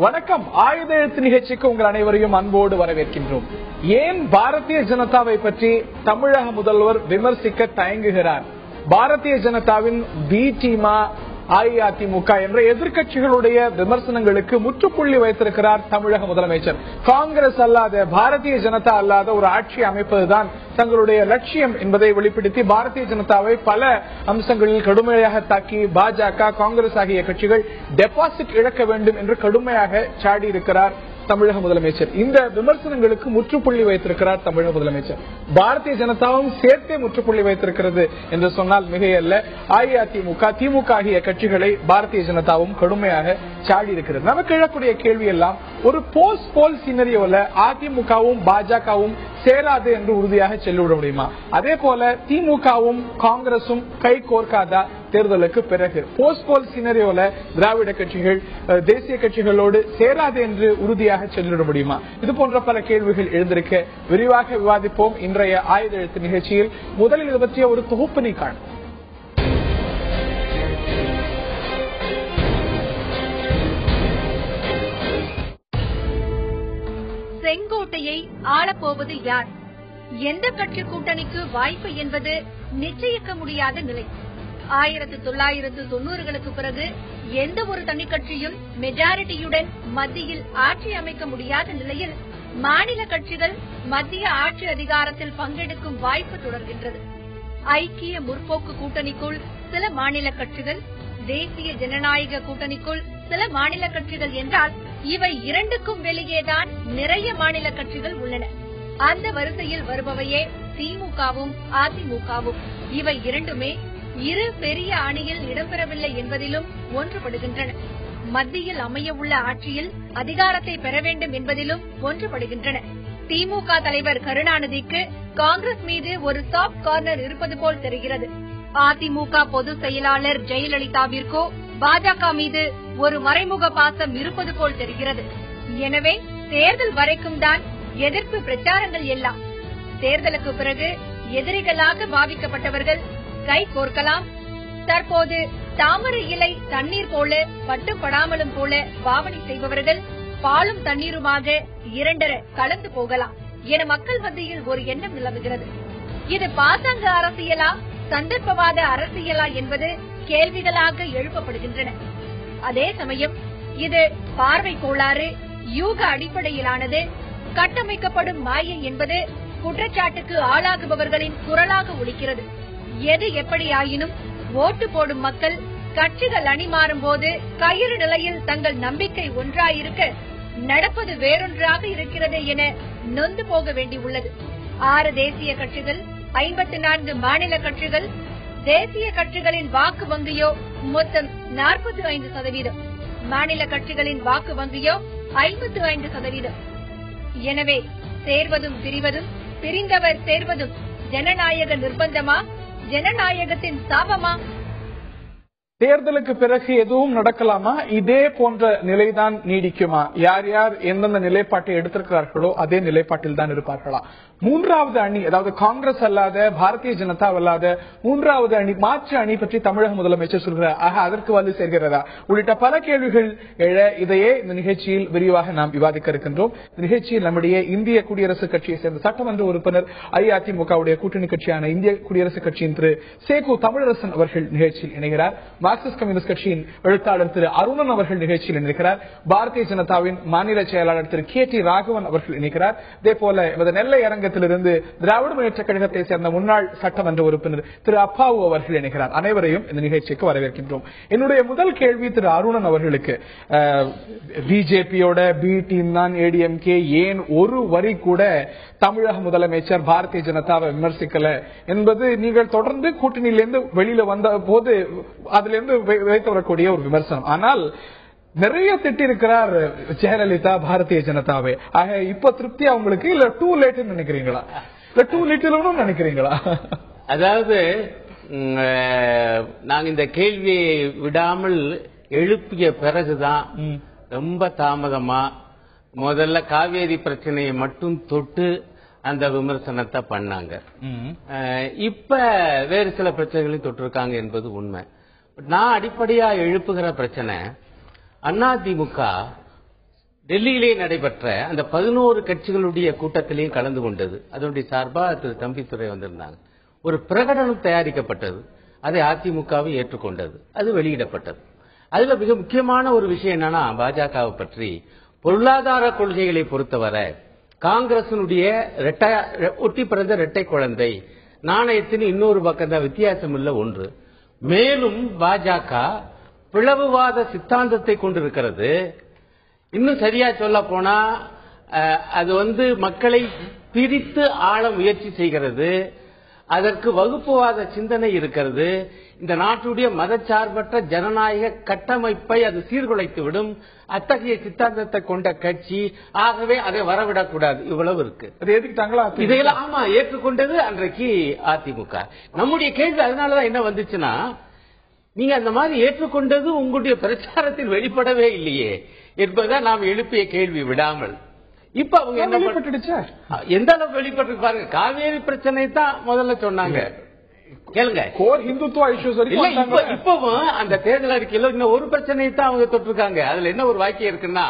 வணக்கம். ஆயுத எழுத்து நிகழ்ச்சிக்கு உங்கள் அனைவரையும் அன்போடு வரவேற்கின்றோம். ஏன் பாரதிய ஜனதாவை பற்றி தமிழக முதல்வர் விமர்சிக்க தயங்குகிறார்? பாரதிய ஜனதாவின் பி டீமா அஇஅதிமுக என்ற எதிர்கட்சிகளுடைய விமர்சனங்களுக்கு முற்றுப்புள்ளி வைத்திருக்கிறார் தமிழக முதலமைச்சர். காங்கிரஸ் அல்லாத, பாரதிய ஜனதா அல்லாத ஒரு ஆட்சி அமைப்பதுதான் தங்களுடைய லட்சியம் என்பதை வெளிப்படுத்தி பாரதிய ஜனதாவை பல அம்சங்களில் கடுமையாக தாக்கி பாஜக, காங்கிரஸ் ஆகிய கட்சிகள் டெபாசிட் இழக்க வேண்டும் என்று கடுமையாக சாடி இருக்கிறார் தமிழக முதலமைச்சர். இந்த விமர்சனங்களுக்கு முற்றுப்புள்ளி வைத்திருக்கிறார் தமிழக முதலமைச்சர். பாரதிய ஜனதாவும் சேர்த்தே முற்றுப்புள்ளி வைத்திருக்கிறது என்று சொன்னால் மிகையல்ல. அஇஅதிமுக, திமுக ஆகிய கட்சிகளை பாரதிய ஜனதாவும் கடுமையாக சாடி இருக்கிறது. நமக்கு எழக்கூடிய கேள்வி எல்லாம், ஒரு போஸ்ட் போல் சினரியோல அதிமுகவும் பாஜகவும் சேராது என்று உறுதியாக சொல்லிவிட முடியுமா? அதே போல திமுகவும் காங்கிரசும் கை கோர்க்காதா தேர்தலுக்கு பிறகு? போஸ்ட் போல் சினரியோல திராவிட கட்சிகள் தேசிய கட்சிகளோடு சேராது என்று உறுதியாக சொல்லிவிட முடியுமா? இது போன்ற பல கேள்விகள் எழுந்திருக்க விரிவாக விவாதிப்போம் இன்றைய ஆயுத எழுத்து நிகழ்ச்சியில். முதலில் இது பற்றிய ஒரு தொகுப்பினை காணும். செங்கோட்டையை ஆளப்போவது யார்? எந்த கட்சி கூட்டணிக்கு வாய்ப்பு என்பது நிச்சயிக்க முடியாத நிலை. 1990களுக்கு பிறகு எந்த ஒரு தனிக்கட்சியும் மெஜாரிட்டியுடன் மத்தியில் ஆட்சி அமைக்க முடியாத நிலையில் மாநில கட்சிகள் மத்திய ஆட்சி அதிகாரத்தில் பங்கெடுக்கும் வாய்ப்பு தொடர்கின்றது. ஐக்கிய முற்போக்கு கூட்டணிக்குள் சில மாநில கட்சிகள், தேசிய ஜனநாயக கூட்டணிக்குள் சில மாநில கட்சிகள் என்றால் இவை இரண்டுக்கும் வெளியேதான் நிறைய மாநில கட்சிகள் உள்ளன. அந்த வரிசையில் வருபவையே திமுகவும் அதிமுகவும். இவை இரண்டுமே இரு பெரிய அணியில் இடம்பெறவில்லை என்பதிலும் ஒன்றுபடுகின்றன. மத்தியில் அமைய உள்ள ஆட்சியில் அதிகாரத்தை பெற வேண்டும் என்பதிலும் ஒன்றுபடுகின்றன. திமுக தலைவர் கருணாநிதிக்கு காங்கிரஸ் மீது ஒரு சாஃப்ட் கார்னர் இருப்பது போல் தெரிகிறது. அதிமுக பொதுச் செயலாளர் ஜெயலலிதாவிற்கோ பாஜக மீது ஒரு மறைமுக பாசம் இருப்பது போல் தெரிகிறது. எனவே தேர்தல் வரைக்கும் தான் எதிர்ப்பு பிரச்சாரங்கள் எல்லாம். தேர்தலுக்கு பிறகு எதிரிகளாக பாவிக்கப்பட்டவர்கள் கை கோர்க்கலாம். தற்போது தாமரை இலை தண்ணீர் போல பட்டுப்படாமலும் போல பாவனை செய்பவர்கள் பாலும் தண்ணீருமாக இரண்டர கலந்து போகலாம் என மக்கள் மத்தியில் ஒரு எண்ணம் நிலவுகிறது. இது பாசாங்க அரசியலா, சந்தர்ப்பவாத அரசியலா என்பது கேள்விகளாக எழுப்பப்படுகின்றன. அதே சமயம் இது பார்வை கோளாறு, யூக அடிப்படையிலானது, கட்டமைக்கப்படும் மாயை என்பது குற்றச்சாட்டுக்கு ஆளாகுபவர்களின் குரலாக ஒலிக்கிறது. எது எப்படியாயினும் ஓட்டு போடும் மக்கள் கட்சிகள் அணி மாறும் போது கயிறு நிலையில் தங்கள் நம்பிக்கை ஒன்றாயிருக்க நடப்பது வேறொன்றாக இருக்கிறது என நொந்து போக வேண்டியுள்ளது. 6 தேசிய கட்சிகள், 54 மாநில கட்சிகள், தேசிய கட்சிகளின் வாக்கு வங்கியோ மொத்தம் 45%, மாநில கட்சிகளின் வாக்கு வங்கியோ 55%. எனவே சேர்வதும் பிரிவதும், பிரிந்தவர் சேர்வதும் ஜனநாயக நிர்பந்தமா, ஜனநாயகத்தின் சாபமா? தேர்தலுக்கு பிறகு எதுவும் நடக்கலாமா? இதே போன்ற நிலைதான் நீடிக்குமா? யார் யார் எந்தெந்த நிலைப்பாட்டை எடுத்திருக்கிறார்களோ அதே நிலைப்பாட்டில் தான் இருப்பார்களா? மூன்றாவது அணி, அதாவது காங்கிரஸ் அல்லாத, பாரதிய ஜனதா அல்லாத மூன்றாவது அணி, மாற்று அணி பற்றி தமிழக முதலமைச்சர் சொல்கிறார். ஆக அதற்கு வலு சேர்கிறதா உள்ளிட்ட பல கேள்விகள் எழ இதையே இந்த நிகழ்ச்சியில் விரிவாக நாம் விவாதிக்க இருக்கின்றோம். நிகழ்ச்சியில் நம்முடைய இந்திய குடியரசுக் கட்சியை சேர்ந்த சட்டமன்ற உறுப்பினர், அஇஅதிமுகவுடைய கூட்டணி கட்சியான இந்திய குடியரசுக் கட்சியின் திரு சேகு தமிழரசன் அவர்கள் நிகழ்ச்சியில் இணைகிறார். மார்க்சிஸ்ட் கம்யூனிஸ்ட் கட்சியின் எழுத்தாளர் திரு அருணன் அவர்கள் நிகழ்ச்சியில் இணைகிறார். பாரதிய ஜனதாவின் மாநில செயலாளர் திரு கே டி ராகவன் அவர்கள் இணைகிறார். இதே போல நெல்லை அரங்கத்திலிருந்து திராவிட முன்னேற்ற கழகத்தை சேர்ந்த முன்னாள் சட்டமன்ற உறுப்பினர் திரு அப்பாவு அவர்கள் இணைகிறார். அனைவரையும் இந்த நிகழ்ச்சிக்கு வரவேற்கின்றோம். என்னுடைய முதல் கேள்வி திரு அருணன் அவர்களுக்கு, பிஜேபியோட பி டீம் தான் ஏடிஎம்கே, ஏன் ஒரு வரி கூட தமிழக முதலமைச்சர் பாரதிய ஜனதாவை விமர்சிக்கல என்பது நீங்கள் தொடர்ந்து கூட்டணியிலிருந்து வெளியில வந்த போது அதிலிருந்து வைத்து வரக்கூடிய ஒரு விமர்சனம். ஆனால் நிறைய திட்டிருக்கிறார் ஜெயலலிதா பாரதிய ஜனதாவை. ஆக இப்ப திருப்தியா உங்களுக்கு, இல்ல டூ லேட் நினைக்கிறீங்களா, இல்ல டூ லிட்டில் நினைக்கிறீங்களா? அதாவது நாங்க இந்த கேள்வியை விடாமல் எழுப்பிய பிறகுதான் ரொம்ப தாமதமா முதல்ல காவேரி பிரச்சனையை மட்டும் தொட்டு அந்த விமர்சனத்தை பண்ணாங்க. இப்ப வேறு சில பிரச்சனைகளையும் தொட்டிருக்காங்க என்பது உண்மை. நான் அடிப்படையா எழுப்புகிற பிரச்சனை, அதிமுக டெல்லியிலே நடைபெற்ற அந்த 11 கட்சிகளுடைய கூட்டத்திலையும் கலந்து கொண்டது. அதனுடைய சார்பா திரு தம்பித்துரை வந்திருந்தாங்க. ஒரு பிரகடனம் தயாரிக்கப்பட்டது. அதை அதிமுகவும் ஏற்றுக்கொண்டது. அது வெளியிடப்பட்டது. அதுல மிக முக்கியமான ஒரு விஷயம் என்னன்னா, பாஜகவை பற்றி பொருளாதார கொள்கைகளை பொறுத்தவரை காங்கிரசினுடைய ஒட்டி பிறந்த இரட்டை குழந்தை நாணயத்தின் இன்னொரு பக்கம் தான், வித்தியாசம் இல்ல ஒன்று. மேலும் பாஜக பிளவுவாத சித்தாந்தத்தை கொண்டிருக்கிறது. இன்னும் சரியா சொல்ல போனா அது மக்களை பிரித்து ஆள முயற்சி செய்கிறது. அதற்கு வகுப்புவாத சிந்தனை இருக்கிறது. இந்த நாட்டுடைய மதச்சார்பற்ற ஜனநாயக கட்டமைப்பை அது சீர்குலைத்துவிடும். அத்தகைய சித்தாந்தத்தை கொண்ட கட்சி. ஆகவே அதை வரவிடக்கூடாது. இவ்வளவு இருக்கு. இதையெல்லாம் ஆமா ஏற்றுக்கொண்டது அன்றைக்கு அதிமுக. நம்முடைய கேள்வி அதனாலதான் என்ன வந்துச்சுன்னா, நீங்க அந்த மாதிரி ஏற்றுக்கொண்டது உங்களுடைய பிரச்சாரத்தில் வெளிப்படவே இல்லையே என்பதுதான் நாம் எழுப்பிய கேள்வி. விடாமல் இப்ப அவங்க என்ன வெளிப்பட்டுடுச்சு, எந்த அளவுக்கு வெளிப்பட்டு பாருங்க. காவேரி பிரச்சனை தான் முதல்ல சொன்னாங்க. கேளுங்க, கோர் ஹிந்துத்துவ இஷ்யூஸ் இப்பவும் அந்த தேர்தல் அறிக்கையில இன்னும் ஒரு பிரச்சனையை தான் அவங்க தொட்டிருக்காங்க. அதுல என்ன ஒரு வாக்கியம் இருக்குன்னா,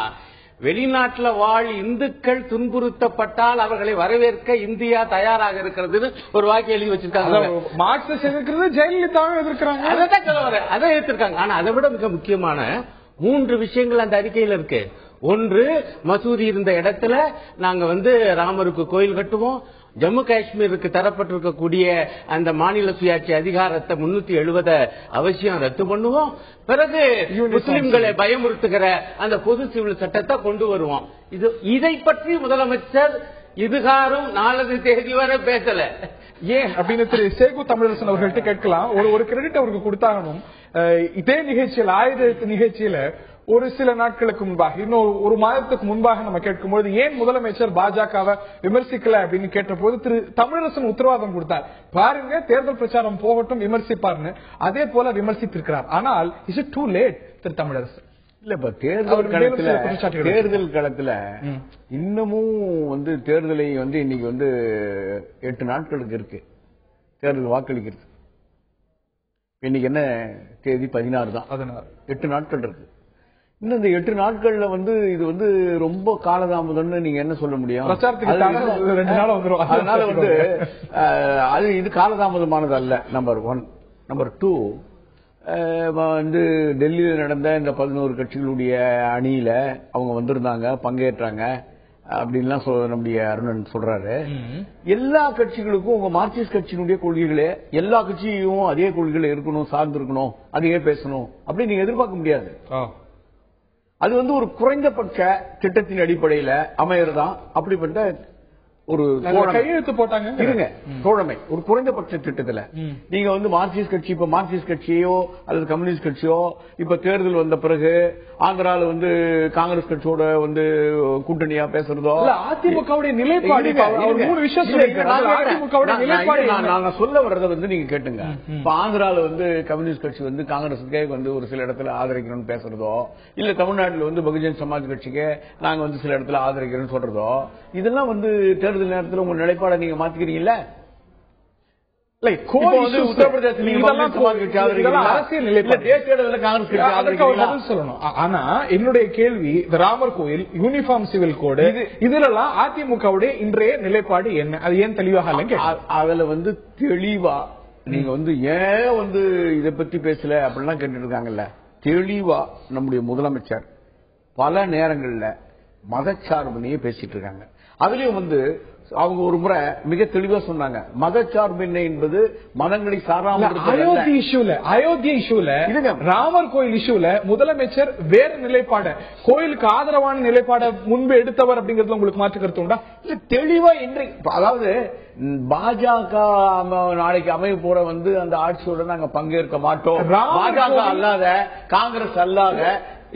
வெளிநாட்டுல வாழ் இந்துக்கள் துன்புறுத்தப்பட்டால் அவர்களை வரவேற்க இந்தியா தயாராக இருக்கிறது ஒரு வாக்கியம் எழுதி வச்சிருக்காங்க. மார்க்சிஸ்ட் எதிர்க்கிறது, ஜெயலலிதாவும் எதிர்க்கிறாங்க. அதான் சொல்ல வர, அதை எதிர்த்திருக்காங்க. ஆனா அதை விட மிக முக்கியமான 3 விஷயங்கள் அந்த அறிக்கையில இருக்கு. ஒன்று, மசூதி இருந்த இடத்துல நாங்க ராமருக்கு கோயில் கட்டுவோம். ஜம்மு காஷ்மீருக்கு தரப்பட்டிருக்கக்கூடிய அந்த மாநில சுயாட்சி அதிகாரத்தை 370 அவசியம் ரத்து பண்ணுவோம். பிறகு முஸ்லிம்களை பயமுறுத்துகிற அந்த பொது சிவில் சட்டத்தை கொண்டு வருவோம். இதை பற்றி முதலமைச்சர் இதுகாரும் 4 தேதி வரை பேசல. ஏன் அப்படின்னு திரு சேகு தமிழரசன் அவர்கள்ட்ட கேட்கலாம். ஒரு கிரெடிட் அவருக்கு கொடுத்தாகணும். இதே நிகழ்ச்சியில் ஆயுத நிகழ்ச்சியில ஒரு சில நாட்களுக்கு முன்பாக, இன்னும் ஒரு மாதத்துக்கு முன்பாக நம்ம கேட்கும்போது ஏன் முதலமைச்சர் பாஜகவை விமர்சிக்கல அப்படின்னு கேட்ட போது திரு தமிழரசன் உத்தரவாதம் கொடுத்தார். பாருங்க, தேர்தல் பிரச்சாரம் போகட்டும், விமர்சிப்பார்னு. அதே போல விமர்சித்திருக்கிறார். ஆனால் இஸ் இட் டூ லேட் திரு தமிழரசன்? இல்ல, இப்ப தேர்தல் களத்துல இன்னமும் தேர்தலை இன்னைக்கு 8 நாட்களுக்கு இருக்கு தேர்தல் வாக்களிக்கிறது. இன்னைக்கு என்ன தேதி? 16 தான். 8 நாட்கள் இருக்கு. இன்னும் இந்த 8 நாட்கள்ல இது ரொம்ப காலதாமதம்னு நீங்க என்ன சொல்ல முடியும்? அதனால அது இது காலதாமதமானது அல்ல. நம்பர் 1. நம்பர் 2, டெல்லியில் நடந்த இந்த 11 கட்சிகளுடைய அணியில அவங்க வந்திருந்தாங்க, பங்கேற்றாங்க அப்படின்லாம் நம்முடைய அருணன் சொல்றாரு. எல்லா கட்சிகளுக்கும் உங்க மார்க்சிஸ்ட் கட்சியினுடைய கொள்கைகளே, எல்லா கட்சியும் அதே கொள்கைகள் இருக்கணும், சார்ந்து இருக்கணும், அதையே பேசணும் அப்படின்னு நீங்க எதிர்பார்க்க முடியாது. அது ஒரு குறைந்தபட்ச திட்டத்தின் அடிப்படையில் அமையறதான். அப்படிப்பட்ட ஒரு கையெழுத்து போட்டாங்க. இருங்க, தோழமை ஒரு குறைந்தபட்ச திட்டத்துல நீங்க மார்க்சிஸ்ட் கட்சி, இப்ப மார்க்சிஸ்ட் கட்சியோ அல்லது கம்யூனிஸ்ட் கட்சியோ இப்ப தேர்தல் வந்த பிறகு ஆந்திரால காங்கிரஸ் கட்சியோட கூட்டணியா பேசுறதோ, அதிமுகவுடைய நிலைப்பாடு. நாங்க சொல்ல வர்றதை நீங்க கேட்டுங்க. இப்ப ஆந்திரால கம்யூனிஸ்ட் கட்சி காங்கிரஸுக்கே ஒரு சில இடத்துல ஆதரிக்கணும்னு பேசுறதோ, இல்ல தமிழ்நாட்டில் பகுஜன் சமாஜ் கட்சிக்கு நாங்க சில இடத்துல ஆதரிக்கிறோம்னு சொல்றதோ, இதெல்லாம் தேர்தல் நேரத்தில் உங்க நிலைப்பாடை நீங்க மாத்திக்கிறீங்கல்ல? ஆனா என்னுடைய கேள்வி, ராமர் கோயில், யூனிஃபார்ம் சிவில் கோடு, இதுலலாம் அதிமுகவுடைய இன்றைய நிலைப்பாடு என்ன? அது ஏன் தெளிவாக அதுல தெளிவா நீங்க ஏன் இதை பத்தி பேசல அப்படிலாம் கேட்டு இருக்காங்கல்ல. தெளிவா நம்முடைய முதலமைச்சர் பல நேரங்கள்ல மதச்சார்பினையே பேசிட்டு இருக்காங்க. அதுலயும் அவங்க ஒரு முறை மிக தெளிவா சொன்னாங்க, மதச்சார்பின்மை என்பது மதங்களை சாராமல். அயோத்தி இஷ்யூல ராமர் கோயில் இஷ்யூல முதலமைச்சர் வேற நிலைப்பாடு, கோயிலுக்கு ஆதரவான நிலைப்பாடு முன்பு எடுத்தவர் அப்படிங்கறது உங்களுக்கு மாற்று கருத்து உண்டா? இல்ல, தெளிவா அதாவது பாஜக நாளைக்கு அமைய போற அந்த ஆட்சியோட நாங்க பங்கேற்க மாட்டோம். பாஜக அல்லாத, காங்கிரஸ் அல்லாத,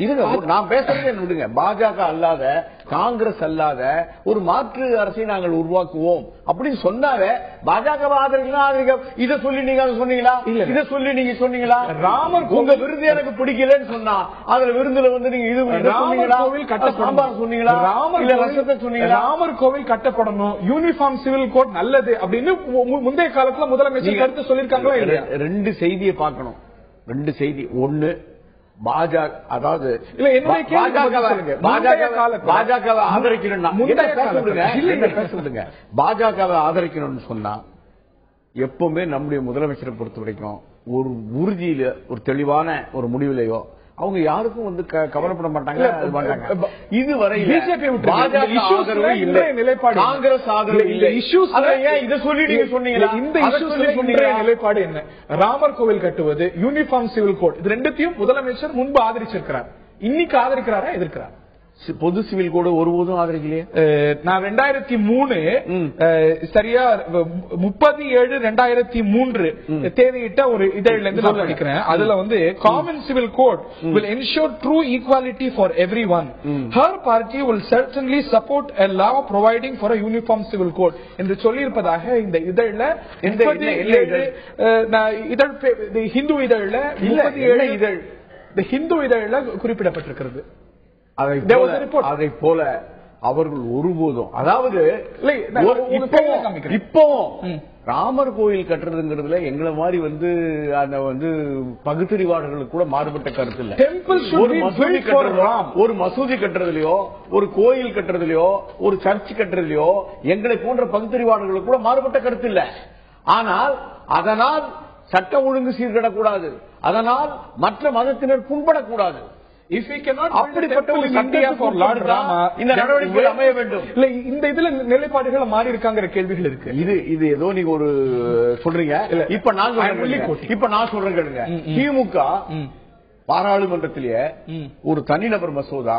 இதுங்க நான் பேசுறது விடுங்க, பாஜக அல்லாத, காங்கிரஸ் அல்லாத ஒரு மாற்று அரசை நாங்கள் உருவாக்குவோம் அப்படின்னு சொன்னாவே பாஜக ஆதரிக்கலாம். இதை சொல்லி நீங்க சொன்னீங்களா? இதை சொல்லி நீங்க சொன்னீங்களா? ராமர் உங்க விருது எனக்கு பிடிக்கலன்னு சொன்னா அதுல விருதுல நீங்க இது கோவில் கட்டப்படணும் சொன்னீங்களா? ராமர் கோவில் கட்டப்படணும், யூனிஃபார்ம் சிவில் கோட் நல்லது அப்படின்னு முந்தைய காலத்துல முதலமைச்சர் கருத்து சொல்லியிருக்காங்களா? 2 செய்தியை பார்க்கணும். 2 செய்தி. ஒன்னு, பாஜக அதாவது இல்ல என்னுடைய பாஜகவை ஆதரிக்கணும் பாஜகவை ஆதரிக்கணும்னு சொன்னா எப்பவுமே நம்முடைய முதலமைச்சரை பொறுத்த வரைக்கும் ஒரு உறுதியில ஒரு தெளிவான ஒரு முடிவிலையோ அவங்க யாருக்கும் வந்து கவலைப்பட மாட்டாங்க. இதுவரை பிஜேபி நிலைப்பாடு காங்கிரஸ் ஆதரவு இல்லை. இதை சொல்லி நீங்க சொன்னீங்களா? இந்த நிலைப்பாடு என்ன? ராமர் கோவில் கட்டுவது, யூனிஃபார்ம் சிவில் கோட், இது ரெண்டுத்தையும் முதலமைச்சர் முன்பு ஆதரிச்சிருக்கிறார். இன்னைக்கு ஆதரிக்கிறாரா எதிர்க்கிறார்? பொது சிவில் கோடு ஒருபோதும் ஆதரிக்கலையே. நான் 2003 சரியா 30/7/2003 தேதியிட்ட ஒரு இதழில இருந்து நான் படிக்கிறேன். அதுல வந்து common civil code will ensure true equality for everyone. Her party will certainly support a law providing for a uniform civil code என்று சொல்லியிருப்பதாக இந்த இதழில ஹிந்து இதழில 37 இதழ் ஹிந்து இதழில குறிப்பிடப்பட்டிருக்கிறது. அதை போல அவர்கள் ஒருபோதும் அதாவது இப்போ ராமர் கோயில் கட்டுறதுங்கிறதுல எங்களை மாதிரி வந்து அந்த வந்து பகுத்தறிவாளர்களுக்கு கூட மாறுபட்ட கருத்து இல்ல. ஒரு மசூதி கட்டுறதுலயோ ஒரு கோயில் கட்டுறதுலயோ ஒரு சர்ச் கட்டுறதுலயோ எங்களை போன்ற பகுத்தறிவாளர்களுக்கு கூட மாறுபட்ட கருத்து இல்ல. ஆனால் அதனால் சட்டம் ஒழுங்கு சீர்கடக்கூடாது, அதனால் மற்ற மதத்தினர் புண்படக்கூடாது. இந்த இதுல நிலைப்பாடுகள் மாறி இருக்காங்கிற கேள்விகள் இருக்கு. இது ஏதோ நீங்க ஒரு சொல்றீங்க. இப்ப நான் சொல்றேன் கேளுங்க. திமுக பாராளுமன்றத்திலேயே ஒரு தனிநபர் மசோதா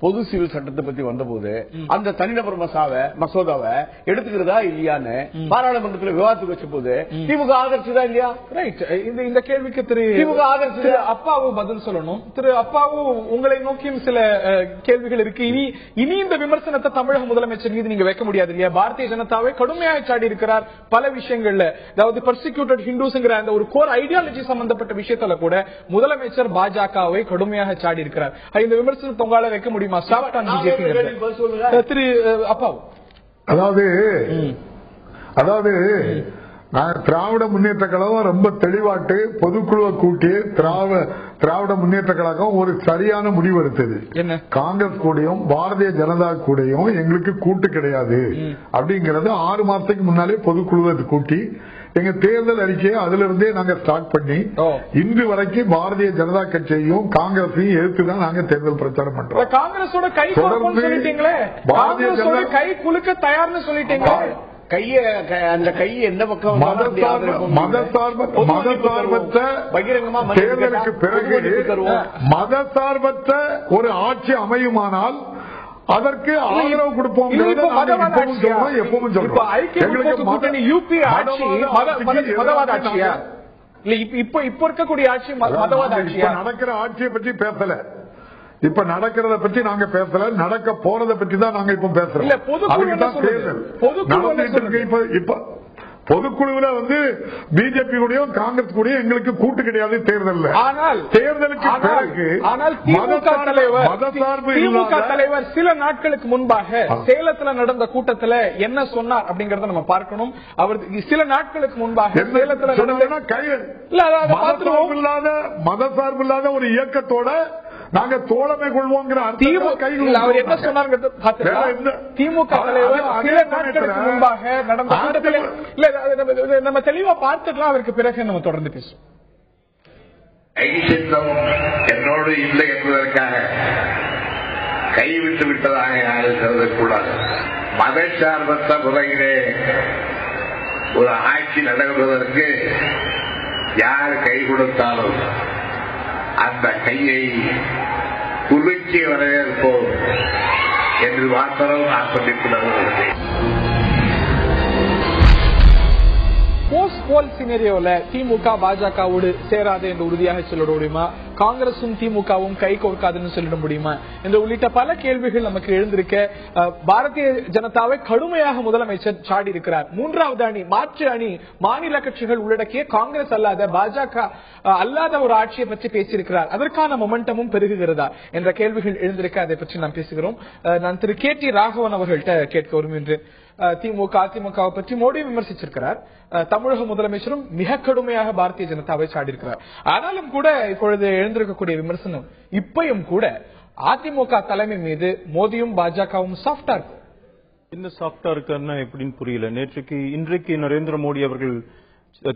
பொது சிவில் சட்டத்தை பத்தி வந்தபோது அந்த தனிநபர் மசோதாவை எடுத்துக்கிறதா இல்லையான்னு பாராளுமன்றத்தில் விவாதத்துக்கு வச்ச போது திமுக ஆதரிச்சதா இல்லையா? ரைட். இந்த கேள்விக்கு திமுக ஆதரிச்சு அப்பாவும் பதில் சொல்லணும். திரு அப்பாவும் உங்களை நோக்கியும் சில கேள்விகள் இருக்கு. இனி இந்த விமர்சனத்தை தமிழக முதலமைச்சர் மீது நீங்க வைக்க முடியாது இல்லையா? பாரதிய ஜனதாவை கடுமையாக சாடி இருக்கிறார் பல விஷயங்கள்ல. அதாவது பர்சிக்யூட்டட் ஹிந்துஸ்ங்கிற அந்த ஒரு கோர் ஐடியாலஜி சம்பந்தப்பட்ட விஷயத்துல கூட முதலமைச்சர் பாஜகவை கடுமையாக சாடி இருக்கிறார். இந்த விமர்சனத்தை உங்களால வைக்க முடியுமா? திரு அப்பா, அதாவது திராவிட முன்னேற்ற கழகம் ரொம்ப தெளிவாட்டு பொதுக்குழுவை கூட்டி திராவிட முன்னேற்ற கழகம் ஒரு சரியான முடிவு எடுத்தது. காங்கிரஸ் கூடயும் பாரதிய ஜனதா கூடயும் எங்களுக்கு கூட்டு கிடையாது அப்படிங்கறது 6 மாசத்துக்கு முன்னாலே பொதுக்குழுவை கூட்டி எங்க தேர்தல் அறிக்கையை அதுல இருந்தே நாங்க ஸ்டார்ட் பண்ணி இன்று வரைக்கும் பாரதிய ஜனதா கட்சியையும் காங்கிரஸையும் எதிர்த்துதான் நாங்க தேர்தல் பிரச்சாரம் பண்றோம். காங்கிரஸோட கை சொல்லிட்டீங்களே, பாரதிய ஜனதா கை குலுக்க தயார்னு சொல்லிட்டீங்க. அந்த கையை எந்த பக்கம் மதசார்பற்ற தேர்தலுக்கு பிறகு மதசார்பற்ற ஒரு ஆட்சி அமையுமானால் அதற்கு ஆதரவு கொடுப்போம். எப்பவும் இப்ப இருக்கக்கூடிய ஆட்சி மதவாத ஆட்சியா? நடக்கிற ஆட்சியை பற்றி பேசல, இப்ப நடக்கிறத பத்தி நாங்க பேசல, நடக்க போறதை பத்தி தான் நாங்க இப்ப பேசுறோம். இப்ப பொதுக்குழுல வந்து பிஜேபி கூடயும் காங்கிரஸ் கூடயும் எங்களுக்கு கூட்டு கிடையாது தேர்தல். ஆனால் தேர்தலுக்கு பிறகு திமுக தலைவர் சில நாட்களுக்கு முன்பாக சேலத்துல நடந்த கூட்டத்துல என்ன சொன்னார் அப்படிங்கறத நம்ம பார்க்கணும். அவர் சில நாட்களுக்கு முன்பாக சேலத்துல மதசார்பு இல்லாத ஒரு இயக்கத்தோட நாங்க தோழமை கொள்வோங்கிற அவர் என்ன சொன்னார்? திமுக தலைவர் சில நாட்களுக்கு முன்பாக நடந்த கூட்டத்தில் நம்ம தெளிவா பார்த்துக்கலாம். அதற்கு பிறகு நம்ம தொடர்ந்து பேசுவோம். என்னோடு இல்லை என்பதற்காக கைவிட்டு விட்டதாக யாரும் கருதக்கூடாது. மதச்சார்பற்ற முறையிலே ஒரு ஆட்சி நடத்துவதற்கு யார் கை கொடுத்தாலும் அந்த கையை குலுக்கி வரவேற்போம் என்று மாத்திரம் நான் சொல்லிக்கொள்ள. போஸ்ட் போல் சினரியோல திமுக பாஜகவோடு சேராது என்று உறுதியாக சொல்லிட முடியுமா? காங்கிரசும் திமுகவும் கை கோர்க்காதுன்னு சொல்லிட முடியுமா? என்ற உள்ளிட்ட பல கேள்விகள் நமக்கு எழுந்திருக்க பாரதிய ஜனதாவை கடுமையாக முதலமைச்சர் சாடி இருக்கிறார். 3வது அணி, மாற்று அணி, மாநில கட்சிகள் உள்ளடக்கிய காங்கிரஸ் அல்லாத பாஜக அல்லாத ஒரு ஆட்சியை பற்றி பேசியிருக்கிறார். அதற்கான மொமெண்டமும் பெருகுகிறதா என்ற கேள்விகள் எழுந்திருக்க அதை பற்றி நாம் பேசுகிறோம். நான் திரு KT ராகவன் அவர்கள்ட்ட கேட்க விரும்புகின்றேன். திமுக அதிமுகவை பற்றி மோடி விமர்சிச்சிருக்கிறார். தமிழக தமிழக முதலமைச்சரும் மிக கடுமையாக பாரதிய ஜனதாவை சாடியிருக்கிறார். ஆனாலும் கூட இப்பொழுது எழுந்திருக்கக்கூடிய விமர்சனம் இப்பயும் கூட அதிமுக தலைமை மீது மோடியும் பாஜகவும் சாஃப்டா இருக்கு. என்ன சாஃப்டா இருக்குன்னா எப்படின்னு புரியல. இன்றைக்கு நரேந்திர மோடி அவர்கள்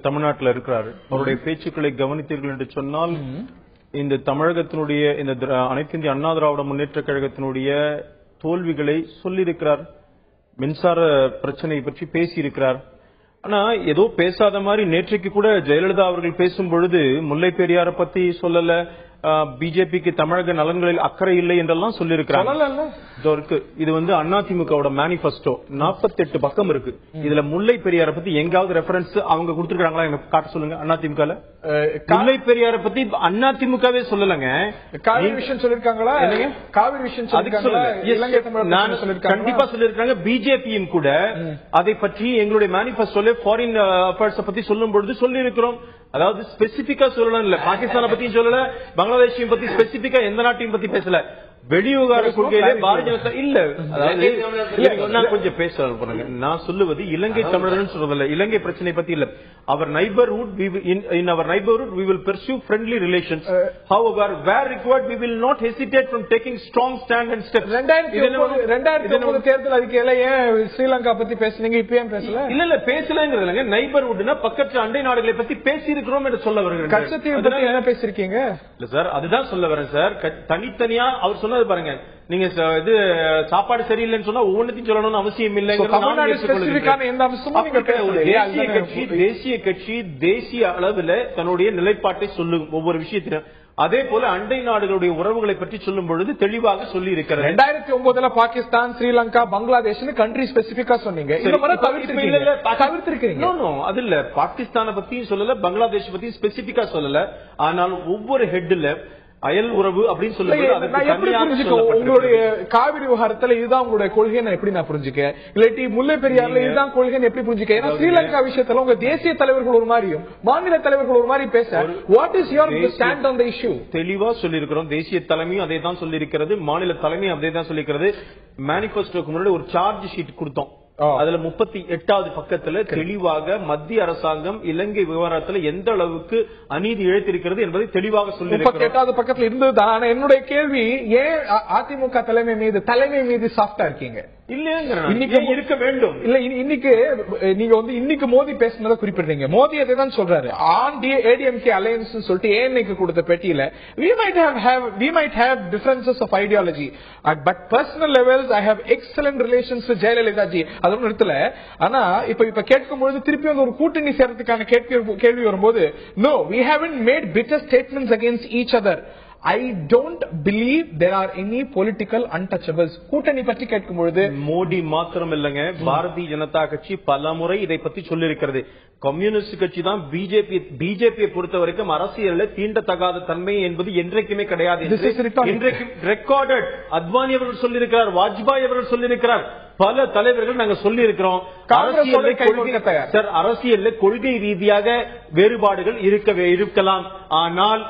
தமிழ்நாட்டில் இருக்கிறார். அவருடைய பேச்சுக்களை கவனித்தீர்கள் என்று சொன்னால் இந்த தமிழகத்தினுடைய இந்த அனைத்து இந்திய அண்ணா திராவிட முன்னேற்ற கழகத்தினுடைய தோல்விகளை சொல்லியிருக்கிறார். மின்சார பிரச்சனை பற்றி பேசியிருக்கிறார். ஆனா ஏதோ பேசாத மாதிரி நேற்றைக்கு கூட ஜெயலலிதா அவர்கள் பேசும் பொழுது முல்லை பெரியாரை பத்தி சொல்லல, பிஜேபிக்கு தமிழக நலன்களில் அக்கறை இல்லை என்றெல்லாம் சொல்லியிருக்கிறாங்க. இது அதிமுகவோட மேனிபெஸ்டோ 48 பக்கம் இருக்கு. இதுல முல்லை பெரியாரை பத்தி எங்காவது ரெஃபரன்ஸ் அவங்க கொடுத்திருக்காங்களா எனக்கு காட்ட சொல்லுங்க. அதிமுக முல்லை பெரியாரை பத்தி அதிமுகவே சொல்லலங்க. காவிரி விஷயம் சொல்லிருக்காங்களா? காவிரி விஷயம் கண்டிப்பா சொல்லிருக்காங்க. பிஜேபியும் கூட அதை பற்றி எங்களுடைய மேனிபெஸ்டோல ஃபாரின் அஃபேர்ஸ் பத்தி சொல்லும் பொழுது சொல்லி இருக்கிறோம். அதாவது ஸ்பெசிபிக்கா சொல்லலாம் இல்ல, பாகிஸ்தானை பத்தியும் சொல்லல, பங்களாதேஷையும் பத்தி ஸ்பெசிபிக்கா எந்த நாட்டையும் பத்தி பேசல. வெளிவிவகார கொள்கையிலே பாரதிய ஜனதா இல்ல. அதாவது நான் கொஞ்சம் பேச போறேங்க. நான் சொல்லுவது இலங்கை தமிழர்கள் சொல்றதில்ல, இலங்கை பிரச்சனை பத்தி இல்ல. அவர் neighbourhood, in our neighborhood we will pursue friendly relations. However, where required we will not hesitate from taking strong stand and steps. 2009 தேர்தல் அறிக்கையில ஏன் ஸ்ரீலங்கா பத்தி பேசுனீங்க, இப்ப ஏன் பேசல? இல்ல பேசலங்கிறது இல்லங்க. நைபர்ஹுட்னா பக்கத்து அண்டை நாடுகளை பத்தி பேசி இருக்கிறோம் என்று சொல்ல வருகிறேன். கச்சத்தீவு பத்தி என்ன பேசிருக்கீங்க? இல்ல சார், அதுதான் சொல்ல வரேன் சார். தனித்தனியா அவர் சொன்னது பாருங்க, நீங்க இது சாப்பாடு சரியில்லைன்னு சொன்னா ஒவ்வொன்றையும் சொல்லணும்னு அவசியம் இல்லை. தேசிய கட்சி தேசிய அளவில் தன்னுடைய நிலைப்பாட்டை சொல்லும் ஒவ்வொரு விஷயத்திலும். அதே போல அண்டை நாடுகளுடைய உறவுகளை பற்றி சொல்லும் பொழுது தெளிவாக சொல்லி இருக்கிறது. 2009 பாகிஸ்தான், ஸ்ரீலங்கா, பங்களாதேஷ் கண்ட்ரி ஸ்பெசிபிக்கா சொன்னீங்க. தவிர்த்திருக்கீங்க. அது இல்ல, பாகிஸ்தானை பத்தியும் சொல்லல, பங்களாதேஷ் பத்தியும் ஸ்பெசிபிக்கா சொல்லல. ஆனால் ஒவ்வொரு ஹெட்ல அயல் உறவு அப்படின்னு சொல்லுங்க. உங்களுடைய காவிரி விவகாரத்துல இதுதான் உங்களுடைய கொள்கை எப்படி நான் புரிஞ்சுக்க, இல்லாட்டி முல்லை பெரியாறுல இதுதான் கொள்கை எப்படி புரிஞ்சுக்க? ஏன்னா ஸ்ரீலங்கா விஷயத்துல உங்க தேசிய தலைவர்கள் ஒரு மாதிரியும் மாநில தலைவர்கள் ஒரு மாதிரி பேச, what is your stand on the issue? தெளிவா சொல்லியிருக்கிறோம். தேசிய தலைமையும் அதே தான் சொல்லியிருக்கிறது, மாநில தலைமையும் அதே தான் சொல்லியிருக்கிறது. மேனிபெஸ்டோக்கு முன்னாடி ஒரு சார்ஜ் ஷீட் கொடுத்தோம். அதுல 38வது பக்கத்துல தெளிவாக மத்திய அரசாங்கம் இலங்கை விவகாரத்துல எந்த அளவுக்கு அநீதி இழைத்திருக்கிறது என்பதை தெளிவாக சொல்லி 38வது பக்கத்துல இருந்ததுதான். என்னுடைய கேள்வி, ஏன் அதிமுக தலைமை மீது சாஃப்டா இருக்கீங்க? இன்னைக்கு இருக்க வேண்டும். இல்ல, இன்னைக்கு நீங்க இன்னைக்கு மோடி பேசினதை குறிப்பிடுறீங்க. மோடி அதை தான் சொல்றாரு. ஆன் ஏடிஎம்கே அலையன்ஸ் சொல்லிட்டு ஏஎன்ஐக்கு கொடுத்த பேட்டியில we might have differences of ideology but personal levels I have excellent relations with Jayalalitha ji. அது நிறுத்தல. ஆனா இப்ப கேட்கும்போது திருப்பி ஒரு கூட்டணி சேர்றதுக்கான கேள்வி வரும்போது, no, we haven't made bitter statements against each other. I don't believe there are any political untouchables. கூட்டணி பற்றி கேட்கும் பொழுது மோடி மாத்திரம் இல்லங்க, பாரதிய ஜனதா கட்சி பல முறை இதை பத்தி சொல்லியிருக்கிறது. கம்யூனிஸ்ட் கட்சி தான் பிஜேபியை பொறுத்த வரைக்கும் அரசியலில் தீண்டத்தகாத தன்மை என்பது என்றைக்குமே கிடையாது. இன்றைக்கு ரெக்கார்டட். அத்வானி அவர்கள் சொல்லியிருக்கிறார், வாஜ்பாய் அவர்கள் சொல்லியிருக்கிறார், பல தலைவர்கள் நாங்க சொல்லி இருக்கிறோம். அரசியலில் கொள்கை ரீதியாக வேறுபாடுகள் இருக்கலாம், ஆனால்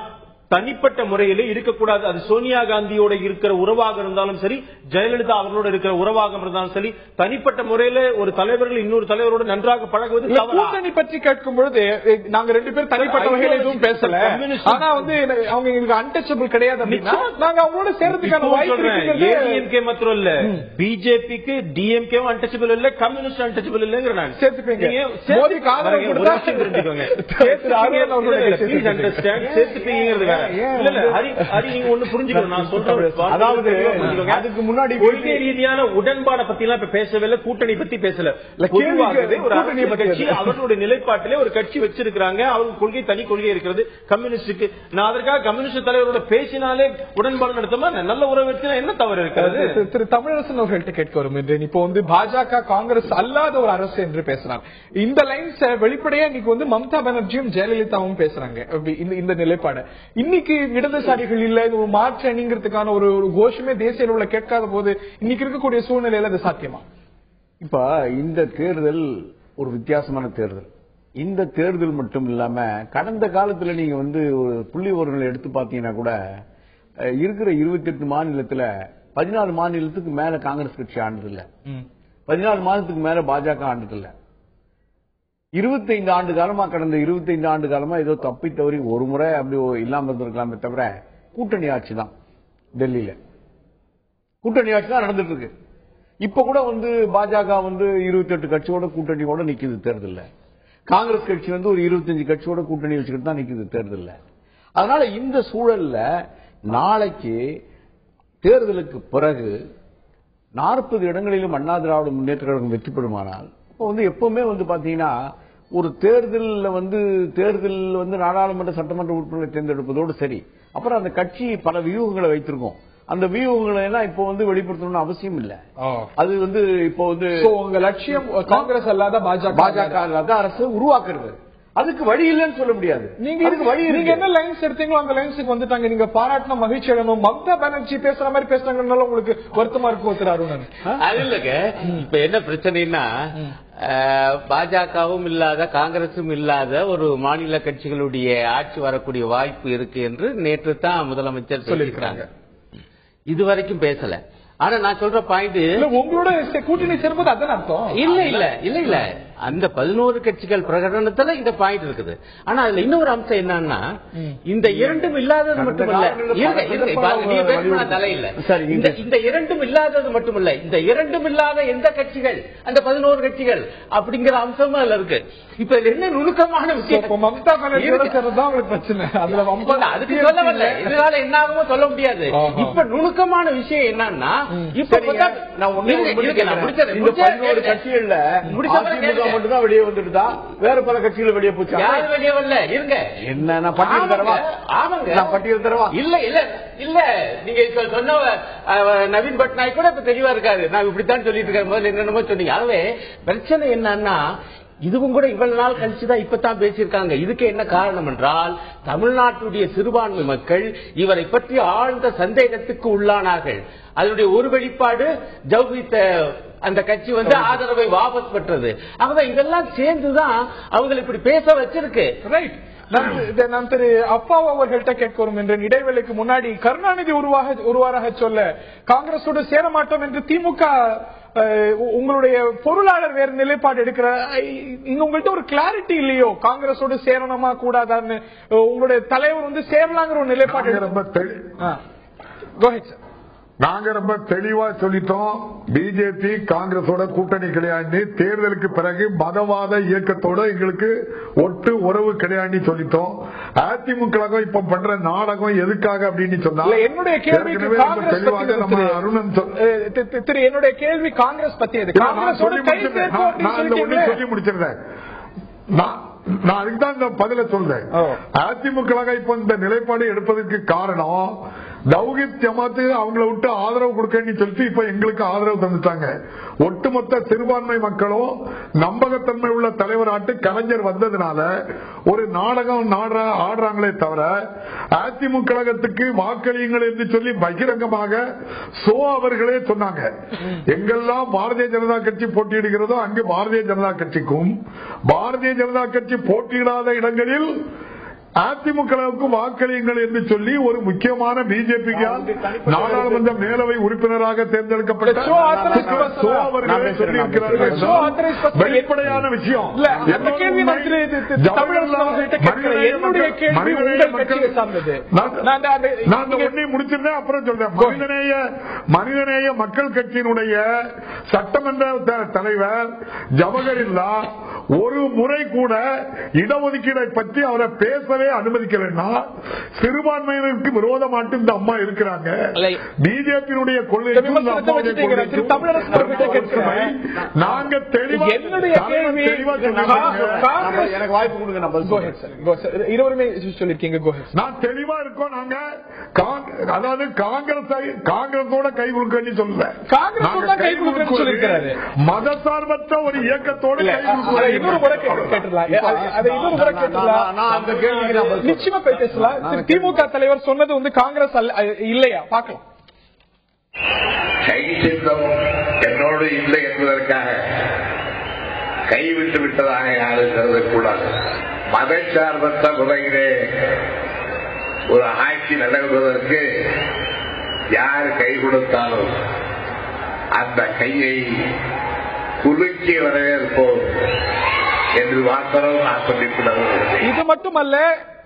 தனிப்பட்ட முறையிலே இருக்கக்கூடாது. அது சோனியா காந்தியோட இருக்கிற உறவாக இருந்தாலும் சரி, ஜெயலலிதா அவர்களோட இருக்கிற உறவாக இருந்தாலும் சரி, தனிப்பட்ட முறையில ஒரு தலைவர்கள் இன்னொரு தலைவரோடு நன்றாக பழகுவது. கூட்டணி பற்றி கேட்கும் பொழுது நாங்க 2 பேரும் தனிப்பட்ட வகையில் எதுவும் பேசல. ஆனா அவங்க எங்களுக்கு அன்டச்சபிள் கிடையாது அப்படின்னா நாங்க அவங்களோட சேர்றதுக்கான வாய்ப்பு. ஏடிஎம்கே மாத்திரம் இல்ல, பிஜேபிக்கு டிஎம்கே அன்டச்சபிள் இல்ல, கம்யூனிஸ்ட் அன்டச்சபிள் இல்லங்கிற நான் சேர்த்துப்பீங்க. அதுக்கு முன்னாடி கொள்கை ரீதியான உடன்பாடை பத்தி எல்லாம் பேசவில்லை, கூட்டணி பத்தி பேசல. அவர்களுடைய நிலைப்பாட்டிலே ஒரு கட்சி வச்சிருக்காங்க, அவங்க கொள்கை தனி கொள்கை இருக்கிறது கம்யூனிஸ்டுக்கு. நான் அதற்காக கம்யூனிஸ்ட் தலைவரோட பேசினாலே உடன்பாடு நடத்துமா, நல்ல உறவு வச்சுனா என்ன தவறு இருக்கிறது? திரு தமிழரசன் அவர்கள்ட்ட கேட்க வரும் என்று இப்போ பாஜக காங்கிரஸ் அல்லாத ஒரு அரசு என்று பேசுறாங்க. இந்த லைன்ஸ் வெளிப்படையா இன்னைக்கு மம்தா பானர்ஜியும் ஜெயலலிதாவும் பேசுறாங்க. இந்த நிலைப்பாடு இன்னைக்கு இடதுசாரிகள் இல்ல, ஒரு மாற்று அணிங்கிறதுக்கான ஒரு கோஷமே தேசிய அளவுல கேட்காத போது இன்னைக்கு இருக்கக்கூடிய சூழ்நிலையில அது சாத்தியமா? இப்ப இந்த தேர்தல் ஒரு வித்தியாசமான தேர்தல். இந்த தேர்தல் மட்டும் இல்லாம கடந்த காலத்துல நீங்க ஒரு புள்ளி விவரங்களை எடுத்து பாத்தீங்கன்னா கூட இருக்கிற 28 மாநிலத்துல 14 மாநிலத்துக்கு மேல காங்கிரஸ் கட்சி ஆண்டது இல்ல, 14 மாதத்துக்கு மேல பாஜக ஆண்டது இல்ல. 25 ஆண்டு காலமா கடந்த 25 ஆண்டு காலமா ஏதோ தப்பி தவறி ஒரு முறை அப்படி இல்லாம இருந்திருக்கலாமே தவிர கூட்டணி ஆட்சி தான். டெல்லியில கூட்டணி ஆட்சி தான் நடந்துட்டு இருக்கு. இப்ப கூட பாஜக 28 கட்சியோட கூட்டணியோட நிக்குது தேர்தல்ல. காங்கிரஸ் கட்சி ஒரு 25 கட்சியோட கூட்டணி வச்சுக்கிட்டு தான் நிக்குது தேர்தல்ல. அதனால இந்த சூழல்ல நாளைக்கு தேர்தலுக்கு பிறகு 40 இடங்களிலும் அண்ணா திராவிட முன்னேற்ற கழகம் வெற்றி பெறுமானால் எப்பவுமே பாத்தீங்கன்னா ஒரு தேர்தல் நாடாளுமன்ற சட்டமன்ற உறுப்பினர்களை தேர்ந்தெடுப்பதோடு சரி, அப்புறம் அந்த கட்சி பல வியூகங்களை வைத்திருக்கோம். அந்த வியூகங்களை எல்லாம் இப்போ வெளிப்படுத்தணும்னு அவசியம் இல்ல. அது இப்போ உங்க லட்சியம் காங்கிரஸ் அல்லாத பாஜக அல்லாத அரசு உருவாக்குறது. அதுக்கு வழி இல்லைன்னு சொல்ல முடியாது. நீங்க என்ன லைன்ஸ் எடுத்தீங்களோ அந்த லைன்ஸுக்கு வந்துட்டாங்க. நீங்க பாராட்டின மகிழ்ச்சி அடையணும். மம்தா பானர்ஜி பேசுற மாதிரி பேசுறாங்கனால உங்களுக்கு வருத்தமா இருக்கும் அருணன். அது இல்லங்க, இப்ப என்ன பிரச்சனைன்னா பாஜகவும் இல்லாத காங்கிரசும் இல்லாத ஒரு மாநில கட்சிகளுடைய ஆட்சி வரக்கூடிய வாய்ப்பு இருக்கு என்று நேற்று தான் முதலமைச்சர் சொல்லியிருக்காங்க. இதுவரைக்கும் பேசல. ஆனா நான் சொல்ற பாயிண்ட், உங்களோட கூட்டணி சேரும்போது அதான் அர்த்தம் இல்ல அந்த 11 கட்சிகள் பிரகடனத்துல இந்த பாயிண்ட் இருக்குது. ஆனா அதுல இன்னொரு அம்சம் என்னன்னா, இந்த இரண்டும் இல்லாதது மட்டுமல்ல, இந்த இரண்டும் இல்லாதது மட்டுமல்ல, இந்த இரண்டும் இல்லாத எந்த கட்சிகள் அந்த 11 கட்சிகள் அப்படிங்கிற அம்சமும் அதுல இருக்கு. இப்ப என்ன நுணுக்கமான விஷயம், மம்தா பானர்ஜி பிரச்சனை அதுக்கு சொல்ல வரல, இதனால என்ன ஆகுமோ சொல்ல முடியாது. இப்ப நுணுக்கமான விஷயம் என்னன்னா, இப்ப கட்சிகள்ல மட்டும்தான் வெளியே வந்துட்டுதா, வேற பல கட்சிகள் வெளியே போச்சு. யாரும் வெளியே வரல. இருங்க, என்ன பட்டியல் தரவா? ஆமாங்க, பட்டியல் தரவா? இல்ல நீங்க சொன்ன நவீன் பட்நாயக் கூட இப்ப தெளிவா இருக்காரு. நான் இப்படித்தான் சொல்லிட்டு இருக்கேன். முதல்ல என்னென்னமோ சொன்னீங்க. ஆகவே பிரச்சனை என்னன்னா, இதுவும் கூட இவ்வளவு நாள் கழிச்சுதான் இப்பதான் பேசியிருக்காங்க. இதுக்கு என்ன காரணம் என்றால், தமிழ்நாட்டுடைய சிறுபான்மை மக்கள் இவரை பற்றி ஆழ்ந்த சந்தேகத்துக்கு உள்ளானார்கள். அதனுடைய ஒரு வெளிப்பாடு ஜவுஹித் அந்த கட்சி ஆதரவை வாபஸ் பெற்றது. ஆகவே இதெல்லாம் சேர்ந்துதான் அவங்க இப்படி பேச வச்சிருக்கு. ரைட். நான் திரு அப்பா அவர்கள்ட்ட கேட்கிறோம் என்ற இடைவேளைக்கு முன்னாடி கருணாநிதி உருவாக சொல்ல காங்கிரஸோடு சேர மாட்டோம் என்று திமுக உங்களுடைய பொருளாளர் வேறு நிலைப்பாடு எடுக்கிற, உங்கள்கிட்ட ஒரு கிளாரிட்டி இல்லையோ காங்கிரஸோடு சேரணுமா கூடாதான்னு? உங்களுடைய தலைவர் சேரலாங்கிற ஒரு நிலைப்பாடு. நாங்க ரொம்ப தெளிவா சொல்லிட்டோம், பிஜேபி காங்கிரஸோட கூட்டணி கிடையாது, தேர்தலுக்கு பிறகு மதவாத இயக்கத்தோட எங்களுக்கு ஒட்டு உறவு கிடையாது சொல்லிட்டோம். அதிமுக இப்ப பண்ற நாடகம் எதுக்காக அப்படின்னு சொன்னா, என்னுடைய கேள்வி அருணன் என்னுடைய கேள்வி காங்கிரஸ் பத்தி சொல்லி முடிச்சிருந்தேன். நான் அதுக்குதான் இந்த பதில சொல்றேன். அதிமுக இப்ப இந்த நிலைப்பாடு எடுப்பதற்கு காரணம், தௌஹித் ஜமாத்து அவங்களை விட்டு ஆதரவு கொடுக்கன்னு சொல்லிட்டு இப்ப எங்களுக்கு ஆதரவு தந்துட்டாங்க. ஒட்டுமொத்த சிறுபான்மை மக்களும் நம்பகத்தன்மை உள்ள தலைவராட்டு கலைஞர் வந்ததுனால ஒரு நாடகம் ஆடுறாங்களே தவிர, அதிமுக வாக்களியுங்கள் என்று சொல்லி பகிரங்கமாக அவர்களே சொன்னாங்க. எங்கெல்லாம் பாரதிய ஜனதா கட்சி போட்டியிடுகிறதோ அங்கு பாரதிய ஜனதா கட்சிக்கும், பாரதிய ஜனதா கட்சி போட்டியிடாத இடங்களில் அதிமுகவுக்கு வாக்களியுங்கள் என்று சொல்லி ஒரு முக்கியமான பிஜேபி நாடாளுமன்ற மேலவை உறுப்பினராக தேர்ந்தெடுக்கப்பட்ட வெளிப்படையான விஷயம். நான் ஒன்றை முடிச்சிருந்தேன், அப்புறம் சொல்றேன். மனிதநேய மக்கள் கட்சியினுடைய சட்டமன்ற தலைவர் ஜவஹர்லா ஒரு முறை கூட இடஒதுக்கீடை பற்றி அவரை பேசவே அனுமதிக்கலன்னா சிறுபான்மையினருக்கு விரோதமாட்டு இந்த அம்மா இருக்கிறாங்க. பிஜேபியினுடைய கொள்கைக்கும் நாங்க தெளிவா எனக்கு வாய்ப்பு கொடுங்க. இருவருமே சொல்லிருக்கீங்க. நான் தெளிவா இருக்கோம். நாங்க அதாவது காங்கிரஸோட கை கொடுக்க சொல்ல, மதசார்பற்ற ஒரு இயக்கத்தோடு கை கொடுக்க. நிச்சயமா பேசலாம். திமுக தலைவர் சொன்னது காங்கிரஸ் இல்லையா பார்க்கலாம். கை சேர்ந்தோம் என்னோடு இல்லை என்பதற்காக கைவிட்டு விட்டதாக யாரும் கருதக்கூடாது. மதச்சார்பற்ற முறையிலே ஒரு ஆட்சி நடக்குவதற்கு யார் கை கொடுத்தாலும் அந்த கையை குலுக்கி வரவேற்போம் என்று மாத்திரம் நான் சொல்லிக் இது மட்டுமல்ல,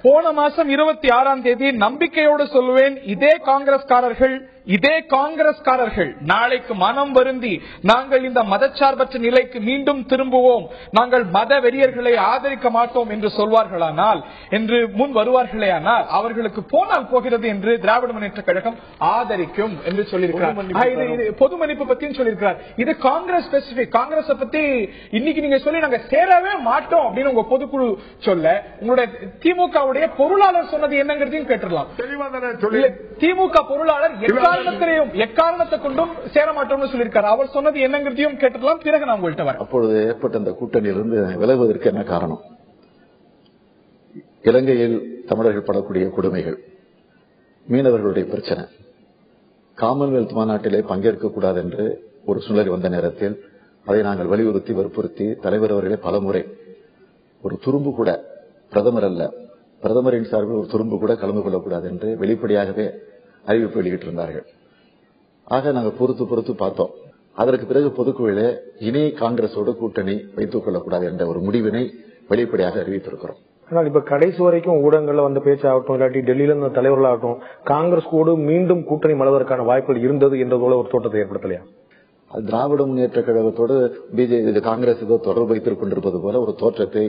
போன மாசம் 26ஆம் தேதி நம்பிக்கையோடு சொல்லுவேன், இதே காங்கிரஸ்காரர்கள் நாளைக்கு மனம் வருந்தி நாங்கள் இந்த மதச்சார்பற்ற நிலைக்கு மீண்டும் திரும்புவோம், நாங்கள் மத வெறியர்களை ஆதரிக்க மாட்டோம் என்று சொல்வார்களானால், என்று முன் வருவார்களேயானால் அவர்களுக்கு போனால் போகிறது என்று திராவிட முன்னேற்ற கழகம் ஆதரிக்கும் என்று சொல்லியிருக்கிறார். பொது மன்னிப்பு பத்தியும் சொல்லியிருக்கிறார். இது காங்கிரஸ் ஸ்பெசிபிக். காங்கிரஸ் பத்தி இன்னைக்கு நீங்க சொல்லி நாங்க சேரவே மாட்டோம் அப்படின்னு உங்க பொதுக்குழு சொல்ல, உங்களுடைய திமுக பொருளாளர் சொன்னது என்னங்கிறதையும் கேட்டுடலாம். திமுக பொருளாளர் எக்காரணத்தை கொண்டும் சேர மாட்டோம்னு சொல்லியிருக்காரு. அவர் சொன்னது என்னங்கிறதையும் கேட்டுடலாம். பிறகு நான் உங்கள்கிட்ட வரேன். அப்பொழுது ஏற்பட்ட அந்த கூட்டணியிலிருந்து விலகுவதற்கு என்ன காரணம்? இலங்கையில் தமிழர்கள் படக்கூடிய கொடுமைகள், மீனவர்களுடைய பிரச்சனை, காமன்வெல்த் மாநாட்டிலே பங்கேற்கக்கூடாது என்று ஒரு சூழ்நிலை வந்த நேரத்தில் அதை நாங்கள் வலியுறுத்தி வற்புறுத்தி தலைவர் அவர்களே பலமுறை ஒரு துரும்பு கூட பிரதமர் அல்ல, பிரதமரின் சார்பில் ஒரு துரும்பு கூட கலந்து கொள்ளக்கூடாது என்று வெளிப்படையாகவே அறிவிப்பு வெளியிட்டிருந்தார்கள். ஆக நாங்கள் பொறுத்து பார்த்தோம். அதற்கு பிறகு பொதுக்குழுவிலே இனி காங்கிரஸோடு கூட்டணி வைத்துக் கொள்ளக்கூடாது என்ற ஒரு முடிவினை வெளிப்படையாக அறிவித்திருக்கிறோம். ஆனால் இப்ப கடைசி வரைக்கும் ஊடகங்கள்ல வந்த பேச்சாகட்டும், இல்லாட்டி டெல்லியில இருந்த தலைவர்களாகட்டும், காங்கிரஸ் கூட மீண்டும் கூட்டணி மலர்வதற்கான வாய்ப்புகள் இருந்தது என்றதோட ஒரு தோட்டத்தை ஏற்படுத்தலையா? அது திராவிட முன்னேற்ற கழகத்தோடு பிஜேபி காங்கிரஸ் ஏதோ தொடர்பு வைத்துக் கொண்டிருப்பது போல ஒரு தோற்றத்தை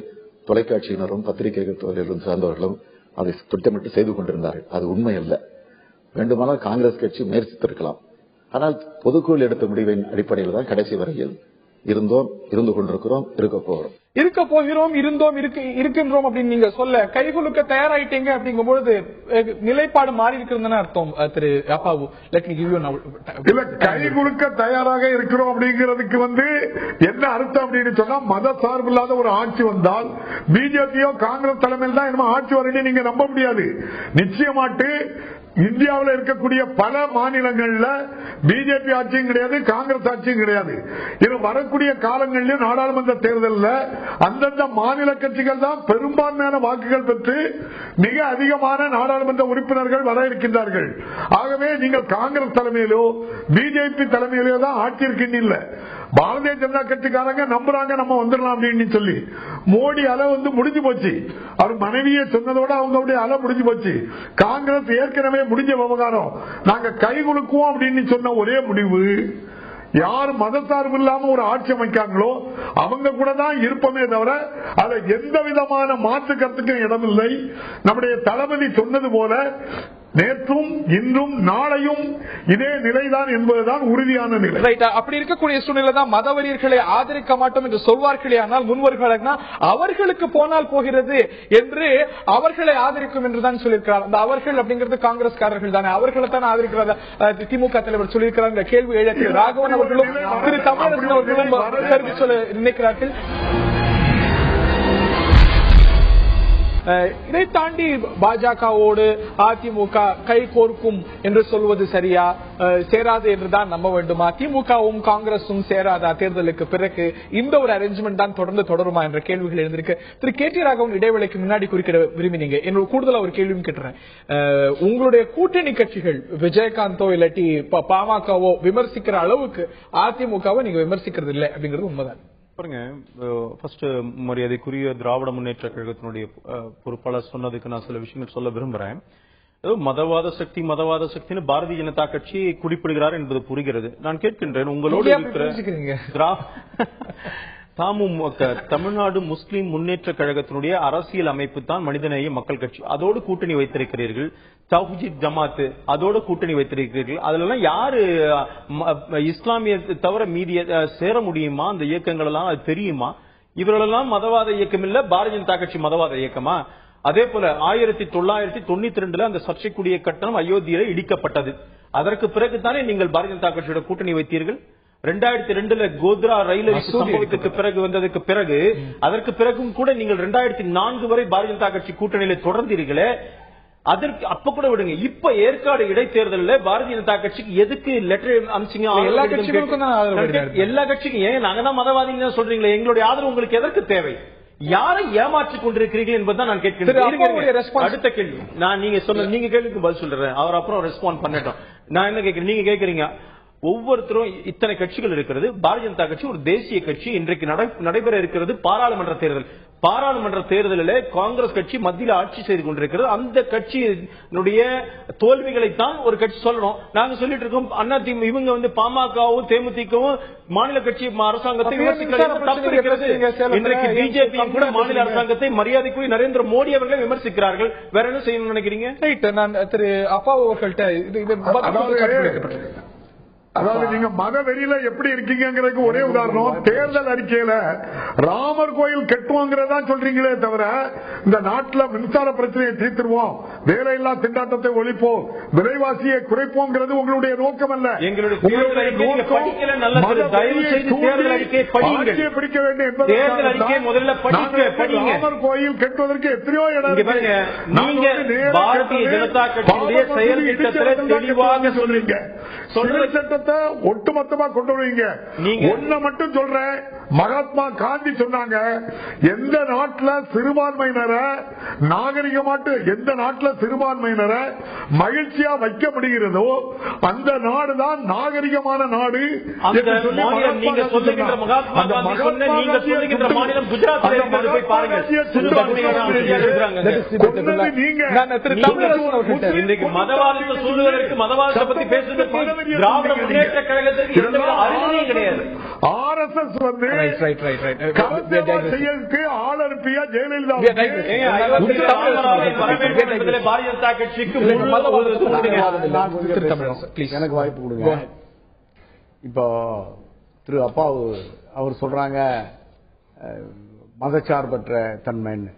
தொலைக்காட்சியினரும் பத்திரிகைகள் துறையிலும் சார்ந்தவர்களும் அதை திட்டமிட்டு செய்து கொண்டிருந்தார்கள். அது உண்மை அல்ல. வேண்டுமானால் காங்கிரஸ் கட்சி முயற்சித்திருக்கலாம். ஆனால் பொதுக்குழு எடுத்த முடிவின் அடிப்படையில் தான் கடைசி வரையில் இருந்து கொண்டிருக்கிறோம், இருக்க போகிறோம், இருக்கின்றோம் அப்படின்னு நீங்க சொல்ல கைகுலுக்க தயாராயிட்டீங்க அப்படிங்கும்போது நிலைப்பாடு மாறி இருக்கிறது அர்த்தம். திரு அப்பாவு, இல்ல கைகுலுக்க தயாராக இருக்கிறோம் அப்படிங்கிறதுக்கு என்ன அர்த்தம் அப்படின்னு சொன்னா, மத சார்பு இல்லாத ஒரு ஆட்சி வந்தால் பிஜேபியோ காங்கிரஸ் தலைமையில் தான் என்ன ஆட்சி வரணும் நீங்க நம்ப முடியாது. நிச்சயமாட்டு இந்தியாவில் இருக்கக்கூடிய பல மாநிலங்கள்ல பிஜேபி ஆட்சியும் கிடையாது, காங்கிரஸ் ஆட்சியும் கிடையாது. இது வரக்கூடிய காலங்களில் நாடாளுமன்ற தேர்தலில் அந்தந்த மாநில கட்சிகள் தான் பெரும்பான்மையான வாக்குகள் பெற்று மிக அதிகமான நாடாளுமன்ற உறுப்பினர்கள் வர இருக்கின்றார்கள். ஆகவே நீங்கள் காங்கிரஸ் தலைமையிலோ பிஜேபி தலைமையிலோ தான் ஆட்சி இருக்கின்ற பாரதிய ஜனதா கட்சிக்காரங்க நம்புறாங்க நம்ம வந்துடலாம் அப்படின்னு சொல்லி. மோடி அலை முடிஞ்சு போச்சு. அவர் மனைவியை சொன்னதோட அவங்களுடைய அலை முடிஞ்சு போச்சு. காங்கிரஸ் ஏற்கனவே முடிஞ்ச விவகாரம். நாங்க கை குலுக்குவோம் அப்படின்னு சொன்ன ஒரே முடிவு, யார் மதசார்பு இல்லாம ஒரு ஆட்சி அமைக்காங்களோ அவங்க கூட தான் இருப்போமே தவிர அதை எந்த விதமான மாற்று கருத்துக்கும் இடமில்லை. நம்முடைய தளபதி சொன்னது போல நேற்றும் இன்றும் நாளையும் இதே நிலைதான் என்பதுதான் உறுதியான நிலை. அப்படி இருக்கக்கூடிய சூழ்நிலை தான் மதவெறியர்களை ஆதரிக்க மாட்டோம் என்று சொல்வார்களே, ஆனால் முன்வர்களா அவர்களுக்கு போனால் போகிறது என்று அவர்களை ஆதரிக்கும் என்றுதான் சொல்லியிருக்கிறார். அந்த அவர்கள் அப்படிங்கிறது காங்கிரஸ்காரர்கள் தானே, அவர்களை தான் ஆதரிக்கிறார் திமுக தலைவர் சொல்லியிருக்கிறார். கேள்வி எழ ராகவன் அவர்களும் திரு தமிழரசன் அவர்களும் சொல்ல நினைக்கிறார்கள். இதை தாண்டி பாஜகவோடு அதிமுக கை கோர்க்கும் என்று சொல்வது சரியா, சேராது என்றுதான் நம்ப வேண்டுமா? திமுகவும் காங்கிரசும் சேராதா தேர்தலுக்கு பிறகு? இந்த ஒரு அரேஞ்ச்மெண்ட் தான் தொடர்ந்து தொடருமா என்ற கேள்விகள் எழுந்திருக்கு. திரு கே டி ராகவன் இடைவேளைக்கு முன்னாடி குறிக்கிற விரும்பினீங்க. என்னோட கூடுதலா ஒரு கேள்வியும் கேட்டுறேன். உங்களுடைய கூட்டணி கட்சிகள் விஜயகாந்தோ இல்லாட்டி பாமகவோ விமர்சிக்கிற அளவுக்கு அதிமுகவை நீங்க விமர்சிக்கிறது இல்லை அப்படிங்கிறது உண்மைதான். பாருங்க, ஃபர்ஸ்ட் மரியாதைக்குரிய திராவிட முன்னேற்ற கழகத்தினுடைய பொறுப்பாளர் சொன்னதுக்கு நான் சில விஷயங்கள் சொல்ல விரும்புறேன். மதவாத சக்தின்னு பாரதிய ஜனதா கட்சி குறிப்பிடுகிறார் என்பது புரிகிறது. நான் கேட்கின்றேன், உங்களோடு இருக்கிற தமிழ்நாடு முஸ்லிம் முன்னேற்ற கழகத்தினுடைய அரசியல் அமைப்பு தான் மனிதநேய மக்கள் கட்சி. அதோடு கூட்டணி வைத்திருக்கிறீர்கள். தௌஹீத் ஜமாத் அதோடு கூட்டணி வைத்திருக்கிறீர்கள். அதுல யாரு இஸ்லாமிய தவிர மீதிய சேர முடியுமா? அந்த இயக்கங்கள் எல்லாம் அது தெரியுமா? இவர்களெல்லாம் மதவாத இயக்கம் இல்ல, பாரதிய ஜனதா கட்சி மதவாத இயக்கமா? அதே போல 1992 அந்த சர்ச்சைக்குரிய கட்டணம் அயோத்தியில இடிக்கப்பட்டது. அதற்கு பிறகுதானே நீங்கள் பாரதிய ஜனதா கட்சியோட கூட்டணி வைத்தீர்கள். 2002 கோத்ரா ரயில் சம்பவத்துக்கு பிறகு வந்ததுக்கு பிறகு அதற்கு பிறகும் கூட நீங்கள் 2004 வரை பாரதிய ஜனதா கட்சி கூட்டணியில தொடர்ந்தீர்களே. அதற்கு அப்ப கூட விடுங்க. இப்ப ஏற்காடு இடைத்தேர்தலில் பாரதிய ஜனதா கட்சிக்கு எதுக்கு லெட்டர் அனுப்பிச்சீங்க? எல்லா கட்சிக்கும் ஏன் நாங்க தான் மதவாதிகள் சொல்றீங்களே, எங்களுடைய ஆதரவு உங்களுக்கு எதற்கு தேவை? யாரை ஏமாற்றிக் கொண்டிருக்கிறீர்கள் என்பதுதான் நான் கேட்கிறேன். அடுத்த கேள்வி நீங்க கேள்விக்கு பதில் சொல்றேன். அவர் அப்புறம் ரெஸ்பாண்ட் பண்ணட்டும். நான் என்ன கேட்கிறேன், நீங்க கேட்கறீங்க ஒவ்வொருத்தரும் இத்தனை கட்சிகள் இருக்கிறது. பாரதிய ஜனதா கட்சி ஒரு தேசிய கட்சி. இன்றைக்கு நடைபெற இருக்கிறது பாராளுமன்ற தேர்தல். பாராளுமன்ற தேர்தலில் காங்கிரஸ் கட்சி மத்தியில் ஆட்சி செய்து கொண்டிருக்கிறது. அந்த கட்சியினுடைய தோல்விகளைத்தான் ஒரு கட்சி சொல்லணும். நாங்க சொல்லிட்டு இருக்கோம் அதிமுக இவங்க பாமகவும் தேமுதிகவும் மாநில கட்சி அரசாங்கத்தை விமர்சிக்கிறது. இன்றைக்கு பிஜேபி கூட மாநில அரசாங்கத்தை மரியாதைக்குரிய நரேந்திர மோடி அவர்களை விமர்சிக்கிறார்கள். வேற என்ன செய்யணும்னு நினைக்கிறீங்க? நான் திரு அப்பா அவர்கள்ட்ட அதாவது நீங்க மத வெறியில எப்படி இருக்கீங்கிறதுக்கு ஒரே உதாரணம், தேர்தல் அறிக்கையில ராமர் கோயில் கட்டுவோங்கிறதா சொல்றீங்களே தவிர இந்த நாட்டில் மின்சார பிரச்சனையை தீர்த்துருவோம், வேலையில்லா திண்டாட்டத்தை ஒழிப்போம், விலைவாசியை குறைப்போங்கிறது உங்களுடைய நோக்கம் அல்ல. ஆட்சியை பிடிக்க வேண்டும் என்பதற்கு ராமர் கோயில் கட்டுவதற்கு எத்தனையோ இடம் பாரதிய ஜனதா கட்சியுடைய செயல் திட்டத்தில் தெளிவாக சொல்றீங்க. சட்டத்தை ஒட்டுமொத்தமா கொண்டு வருவீங்க. ஒன்ன மட்டும் சொல்றேன், மகாத்மா காந்தி சொன்னாங்க, எந்த நாட்டில் சிறுபான்மையினரை நாகரிகமாட்டு எந்த நாட்டில் சிறுபான்மையினரை மகிழ்ச்சியா வைக்க முடிகிறதோ அந்த நாடுதான் நாகரிகமான நாடு. மதவாதத்தை சொல்லுவதற்கு மதவாதத்தை பத்தி பேசுவதற்கு திராவிட முன்னேற்ற கழகத்திற்கு எந்த அறிவுரையும் கிடையாது. RSS ஆள் அனுப்பியா ஜெயலலிதா பாரதிய ஜனதா கட்சிக்கு எனக்கு வாய்ப்பு கொடுங்க. இப்போ திரு அப்பாவு அவர் சொல்றாங்க மதச்சார்பற்ற தன்மைன்னு.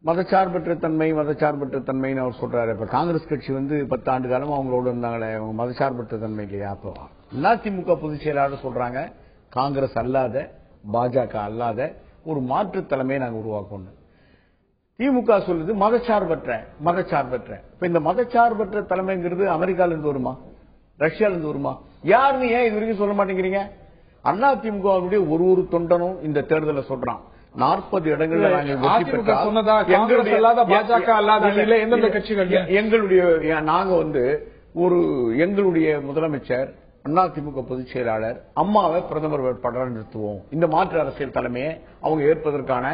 மதச்சார்பற்ற தன்மைன்னு அவர் சொல்றாரு. இப்ப காங்கிரஸ் கட்சி 10 ஆண்டு காலம் அவங்களோட இருந்தாங்களே, அவங்க மதச்சார்பற்ற தன்மை இல்லையா? அப்போ அதிமுக பொதுச் செயலாளர் சொல்றாங்க காங்கிரஸ் அல்லாத பாஜக அல்லாத ஒரு மாற்று தலைமையை நாங்க உருவாக்கணும். திமுக சொல்லுது மதச்சார்பற்ற. இப்ப இந்த மதச்சார்பற்ற தலைமைங்கிறது அமெரிக்கால இருந்து வருமா, ரஷ்யால இருந்து வருமா? யாருன்னு ஏன் இது வரைக்கும் சொல்ல மாட்டேங்கிறீங்க? அதிமுக ஒரு தொண்டனும் இந்த தேர்தலை சொல்றான் 40 இடங்கள்ல எங்களுடைய முதலமைச்சர் அதிமுக பொதுச் செயலாளர் அம்மாவை பிரதமர் வேட்பாளராக நிறுத்துவோம், இந்த மாற்று அரசியல் தலைமையை அவங்க ஏற்பதற்கான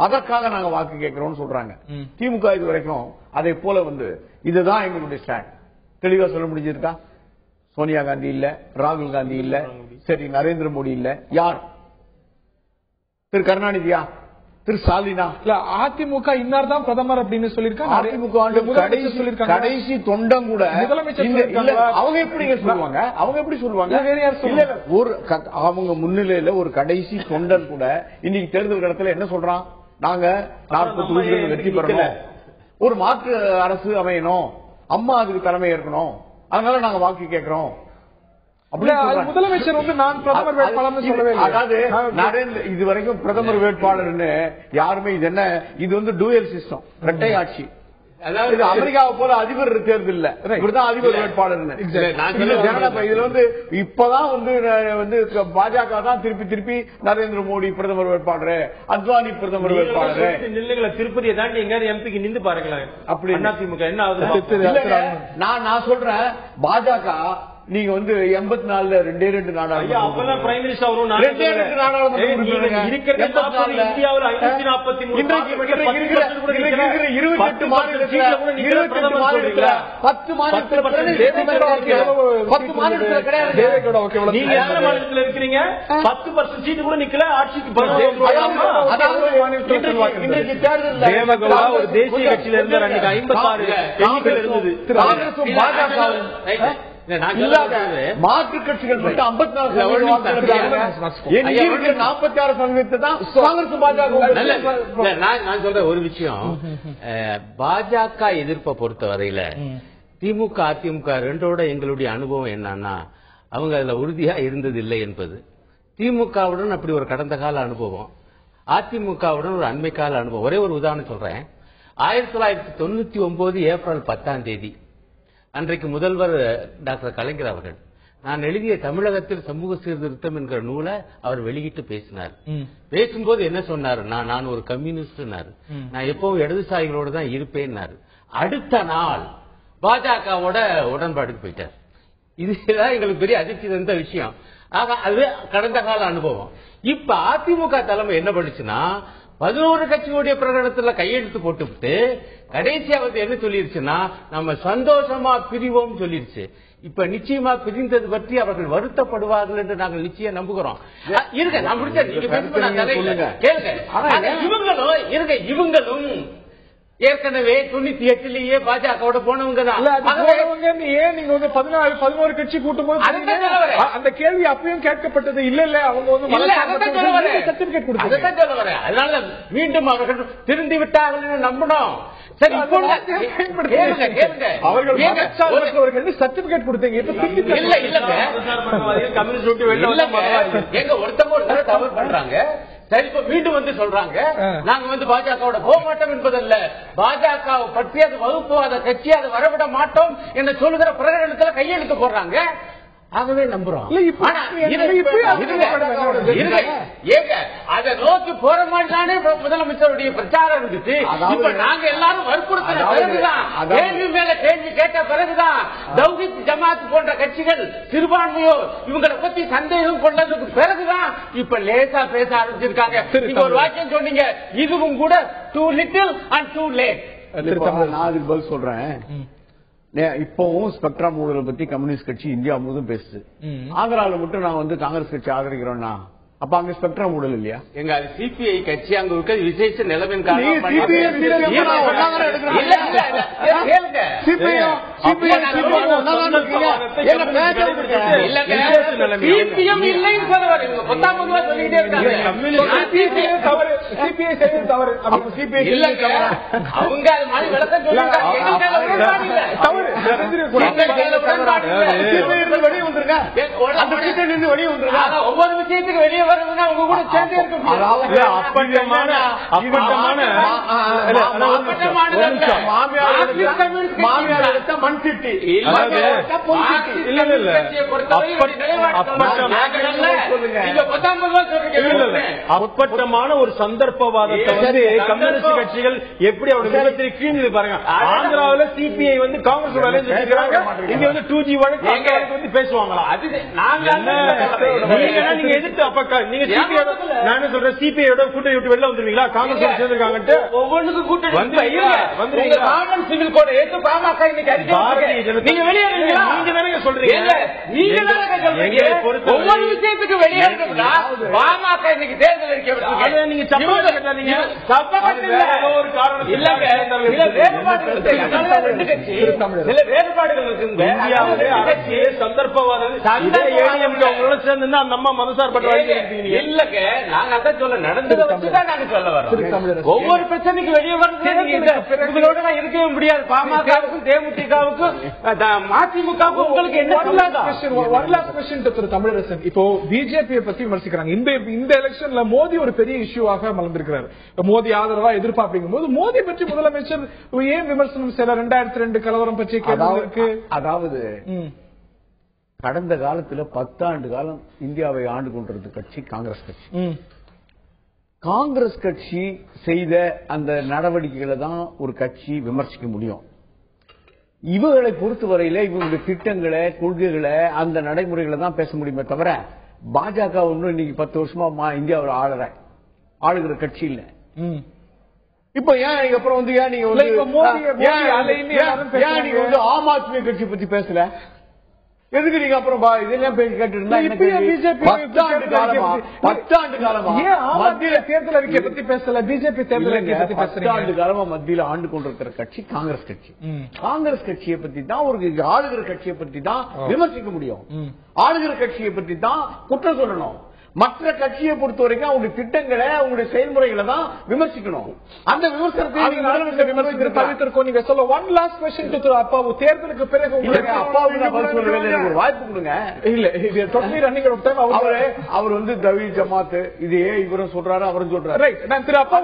அதற்காக நாங்க வாக்கு கேட்கிறோம் சொல்றாங்க. திமுக இது வரைக்கும் அதை போல இதுதான் எங்களுடைய ஸ்டாண்ட் தெளிவா சொல்ல முடிஞ்சிருக்கா? சோனியா காந்தி இல்ல, ராகுல் காந்தி இல்ல, சரி நரேந்திர மோடி இல்ல, யார்? திரு கருணாநிதியா, திரு ஸ்டாலினா? அதிமுக இன்னார் தான் பிரதமர் அப்படின்னு சொல்லிருக்காங்க. அதிமுக கடைசி தொண்டம் கூட அவங்க எப்படி சொல்லுவாங்க? அவங்க முன்னிலையில ஒரு கடைசி தொண்டன் கூட இன்னைக்கு தேர்தல் இடத்துல என்ன சொல்றான்? நாங்க 40 தொகுதிகள் வெற்றி பெறணும், ஒரு மாற்று அரசு அமையணும், அம்மா அதுக்கு தலைமை ஏற்கணும், அதனால நாங்க வாக்கு கேட்கிறோம். முதலமைச்சர் நான் பிரதமர் வேட்பாளர் சொல்லவே இல்லை. அதாவது இதுவரைக்கும் பிரதமர் வேட்பாளர் யாருமே இது டூயல் சிஸ்டம், இரட்டை ஆட்சி. அதாவது அமெரிக்காவை போல அதிபர் தேர்தல் இல்ல, இப்படிதான் அதிபர் வேட்பாளர். இதுல இப்பதான் பாஜக தான் திருப்பி நரேந்திர மோடி பிரதமர் வேட்பாளர், அத்வானி பிரதமர் வேட்பாளர். திருப்பதியை தாண்டி எங்க எம்பிக்கு நின்று பாருங்களேன். அப்படி அதிமுக என்ன ஆகுது? நான் சொல்றேன், பாஜக நீங்க 84 2 நாடாளுமன்ற பிரைம் மினிஸ்டர் இருக்கிறீங்க, 10% சீட்டு கூட நிக்கல ஆட்சிக்கு. தேவகவுடா ஒரு தேசிய கட்சியில இருந்தார், 56 எண்ணிக்கையில் இருந்தது. மாற்று கட்சிகள் 54% தான் காங்கிரஸ் பாஜக. நான் சொல்ற ஒரு விஷயம், பாஜக எதிர்ப்பை பொறுத்த வரையில திமுக அதிமுக ரெண்டோட எங்களுடைய அனுபவம் என்னன்னா, அவங்க அதுல உறுதியா இருந்தது இல்லை என்பது. திமுகவுடன் அப்படி ஒரு கடந்த கால அனுபவம், அதிமுகவுடன் ஒரு அண்மை கால அனுபவம். ஒரே ஒரு உதாரணம் சொல்றேன். 1999 ஏப்ரல் 10 அன்றைக்கு முதல்வர் டாக்டர் கலைஞர் அவர்கள் நான் எழுதிய தமிழகத்தில் சமூக சீர்திருத்தம் என்கிற நூலை அவர் வெளியிட்டு பேசினார். பேசும்போது என்ன சொன்னாரு? நான் ஒரு கம்யூனிஸ்ட், நான் எப்பவும் இடதுசாரிகளோடு தான் இருப்பேன். அடுத்த நாள் பாஜகவோட உடன்பாடுக்கு போயிட்டார். இதுதான் எங்களுக்கு பெரிய அதிர்ச்சி தந்த விஷயம். ஆக அது கடந்த கால அனுபவம். இப்ப அதிமுக தலைமை என்ன பண்ணுச்சுன்னா 11 கட்சிகளுடைய பிரகடனத்துல கையெழுத்து போட்டுவிட்டு கடைசியா வந்து என்ன சொல்லிருச்சுன்னா நம்ம சந்தோஷமா பிரிவோம் சொல்லிருச்சு. இப்ப நிச்சயமா பிரிந்தது பற்றி அவர்கள் வருத்தப்படுவார்கள் என்று நாங்கள் நிச்சயம் நம்புகிறோம். இருங்க நான் முடிச்ச இவங்களும் ஏற்கனவே 98 பாஜகவோட போனவங்க தான். ஏன் நீங்க வந்து 11 கட்சி கூட்டும் போது அந்த கேள்வி அப்பயும் கேட்கப்பட்டது இல்ல அவங்க சர்டிபிகேட் கொடுத்தாங்க. அதனால மீண்டும் அவர்கள் திருந்தி விட்டார்கள் நம்பணும். சரி அவர்கள் சர்டிபிகேட் கொடுத்தீங்க இல்ல இல்லங்க எங்க ஒருத்தவங்க தவறு பண்றாங்க. சரி இப்ப மீண்டும் வந்து சொல்றாங்க நாங்க வந்து பாஜகவோட போக மாட்டோம் என்பதல்ல, பாஜக பற்றி அது வகுப்புவாத கட்சி அது வரவிட மாட்டோம் என்று சொல்லுகிற பிரகடனத்துல கையெழுத்து போடுறாங்க. ஆகவே நம்புறோம். அதை நோக்கி போற மாதிரி தானே முதலமைச்சருடைய பிரச்சாரம் இருந்துச்சு. இப்ப நாங்க எல்லாரும் வற்புறுத்தின பிறகுதான், கேள்வி மேல கேள்வி கேட்ட பிறகுதான் தௌஹீத் ஜமாத் போன்ற கட்சிகள் சிறுபான்மையோர் இவங்களை பத்தி சந்தேகம் கொண்டதுக்கு பிறகுதான் இப்ப லேசா பேச ஆரம்பிச்சிருக்காங்க. நீங்க ஒரு வாக்கியம் சொன்னீங்க, இதுவும் கூட too little and too late. நான் அதுக்கு பதில் சொல்றேன். இப்பவும் ஸ்பெக்ட்ரம் ஊழலை பத்தி கம்யூனிஸ்ட் கட்சி இந்தியா முழுவதும் பேசுது. ஆந்திராவில் மட்டும் நான் வந்து காங்கிரஸ் கட்சி ஆதரிக்கிறோம்னா அப்ப அங்க ஸ்பெக்ட்ரம் ஊழல் இல்லையா? எங்க அது சிபிஐ கட்சி அங்க இருக்க விசேஷ நிலவின் காரணம் அவங்க அது மாதிரி விளக்கம் ஒவ்வொரு விஷயத்துக்கு வெளியே வரணும்னா அவங்க கூட சேர்ந்தே அப்பட்டமான ஒரு சந்தர்ப்பவாதத்தை வந்து கம்யூனிஸ்ட் கட்சிகள் எப்படி அவருடைய முகத்தில் கீழ்ந்து பாருங்க. ஆந்திராவில் சிபிஐ வந்து காங்கிரஸ் வச்சுக்கிறாங்க, இங்க வந்து 2G வழக்கு வந்து பேசுவாங்களா? அது நீங்க எதிர்த்து அப்ப நீங்க நான் சொல்றேன் சிபிஐயோட கூட்டணி விட்டு வெளில வந்துருவீங்களா? காங்கிரஸ் சேர்ந்திருக்காங்க ஒவ்வொன்றுக்கும் கூட்டணி வந்து காமன் சிவில் கோட் ஏற்று பாமக நீங்க வெளியேறீங்களா? நீங்க தானே சொல்றீங்க, நீங்க தானே சொல்றீங்க ஒவ்வொரு விஷயத்துக்கு வெளியேறா பாமக இன்னைக்கு தேர்தல் அறிக்கை நீங்க ஒரு காரணம் இல்லங்க. ரெண்டு கட்சி சில வேறுபாடுகள் இருக்குங்க. சந்தர்ப்பவாதம் சேர்ந்து நம்ம மதசார்பற்ற இல்லங்க. நாங்க அதான் சொல்ல நடந்ததை வச்சுதான் நாங்க சொல்ல வரோம். ஒவ்வொரு பிரச்சனைக்கு வெளியே வரங்களோட நான் இருக்கவே முடியாது. பாமகவுக்கும் தேமுதிகவுக்கும் மதிமுகவுக்கும் உங்களுக்கு என்ன தமிழரசன் இப்போ பிஜேபியை பத்தி விமர்சிக்கிறாங்க. இந்த எலெக்ஷன்ல மோடி ஒரு பெரிய இஷ்யூவாக மலர்ந்திருக்கிறார். மோடி ஆதரவா எதிர்பார்ப்பிக்கும் போது மோடி பற்றி முதலமைச்சர் ஏன் விமர்சனம் செய்யல? 2002 கலவரம் பற்றி கேள்வி. அதாவது கடந்த காலத்துல 10 ஆண்டு காலம் இந்தியாவை ஆண்டு கொண்டிருந்த கட்சி காங்கிரஸ் கட்சி. காங்கிரஸ் கட்சி செய்த அந்த நடவடிக்கைகளை தான் ஒரு கட்சி விமர்சிக்க முடியும். இவர்களை பொறுத்தவரையில இவங்களுடைய திட்டங்களை, கொள்கைகளை, அந்த நடைமுறைகளை தான் பேச முடியுமே தவிர பாஜக ஒன்னும் இன்னைக்கு 10 வருஷமா இந்தியாவில் ஆளுகிற கட்சி இல்ல. இப்ப ஏன் அப்புறம் வந்து ஏன் நீங்க வந்து ஆம் ஆத்மி கட்சி பத்தி பேசல? எதுக்கு நீங்க அப்புறம் இதெல்லாம் பேசி கேட்டு 10 ஆண்டு காலமா மத்திய தேர்தல் அறிக்கை பத்தி பேசல? பிஜேபி தேர்தல் அறிக்கை பத்தி 10 ஆண்டு காலமா மத்தியில ஆண்டு கொண்டிருக்கிற கட்சி காங்கிரஸ் கட்சி. காங்கிரஸ் கட்சியை பத்தி தான் ஒரு ஆளுகிற கட்சியை பத்தி தான் விமர்சிக்க முடியும். ஆளுகிற கட்சியை பத்தி தான் குற்றம் சொல்லணும். மற்ற கட்சியை பொறுத்த வரைக்கும் அவங்களுடைய திட்டங்களை, அவங்களுடைய செயல்முறைகளை தான் விமர்சிக்கணும். அந்த விமர்சனத்தை நீங்க சொல்ல. ஒன் லாஸ்ட் கொஸ்டின் டு அப்பாவு. தேர்தலுக்கு பிறகு ஒரு வாய்ப்பு கொடுங்க. இல்ல அவர் வந்து தவீத் ஜமாத் இதே இவரும் சொல்றாரு, அவரும் சொல்றாரு. நான் திரு அப்பா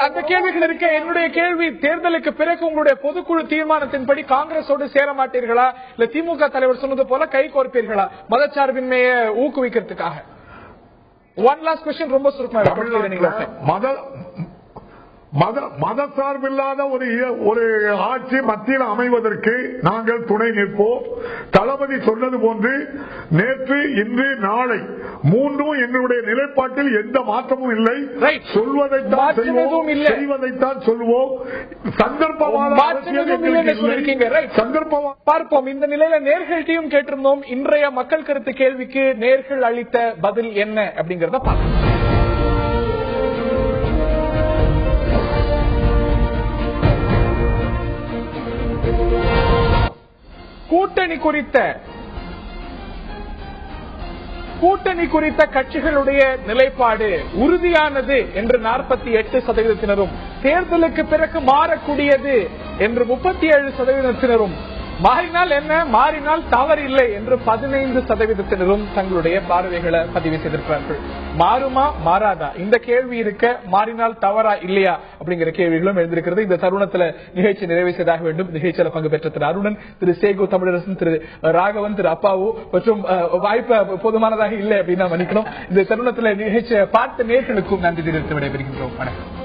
அந்த கேள்விகள் இருக்க. என்னுடைய கேள்வி, தேர்தலுக்கு பிறகு உங்களுடைய பொதுக்குழு தீர்மானத்தின்படி காங்கிரஸோடு சேர மாட்டீர்களா? இல்ல திமுக தலைவர் சொன்னது போல கை கோர்ப்பீர்களா மதச்சார்பின்மையை ஊக்குவிக்கிறதுக்காக? ஒன் லாஸ்ட் கொஸ்டின் ரொம்ப சுருக்கமா. மதசார்பில்லாத ஒரு ஆட்சி மத்தியில் அமைவதற்கு நாங்கள் துணை நிற்போம். தளபதி சொன்னது போன்று நேற்று, இன்று, நாளை மூன்றும் எங்களுடைய நிலைப்பாட்டில் எந்த மாற்றமும் இல்லை. சொல்வதைத்தான் செய்வோம், செய்வதைத்தான் சொல்வோம். சந்தர்ப்பமாக பார்ப்போம். இந்த நிலையில நேர்கள்ட்டையும் கேட்டிருந்தோம். இன்றைய மக்கள் கருத்து கேள்விக்கு நேர்கள் அளித்த பதில் என்ன அப்படிங்கறத பார்ப்போம். கூட்டணி குறித்த கட்சிகளுடைய நிலைப்பாடு உறுதியானது என்று 48%, தேர்தலுக்கு பிறகு மாறக்கூடியது என்று 37%, மாறினால் என்ன, மாறினால் தவறில்லை என்று 15% தங்களுடைய பார்வைகளை பதிவு செய்திருக்கிறார்கள். மாறுமா மாறாதா இந்த கேள்வி இருக்க, மாறினால் தவறா இல்லையா அப்படிங்கிற கேள்விகளும் எழுந்திருக்கிறது. இந்த தருணத்துல நிகழ்ச்சி நிறைவு செய்தாக வேண்டும். நிகழ்ச்சியில பங்கு பெற்ற திரு அருணன், திரு சேகு தமிழரசன், திரு ராகவன், திரு அப்பாவு மற்றும் வாய்ப்பு போதுமானதாக இல்லை அப்படின்னா மன்னிக்கணும். இந்த தருணத்துல நிகழ்ச்சியை பார்த்த நேர்களுக்கும் நன்றி தெரிவித்து விடைபெறுகின்றோம். வணக்கம்.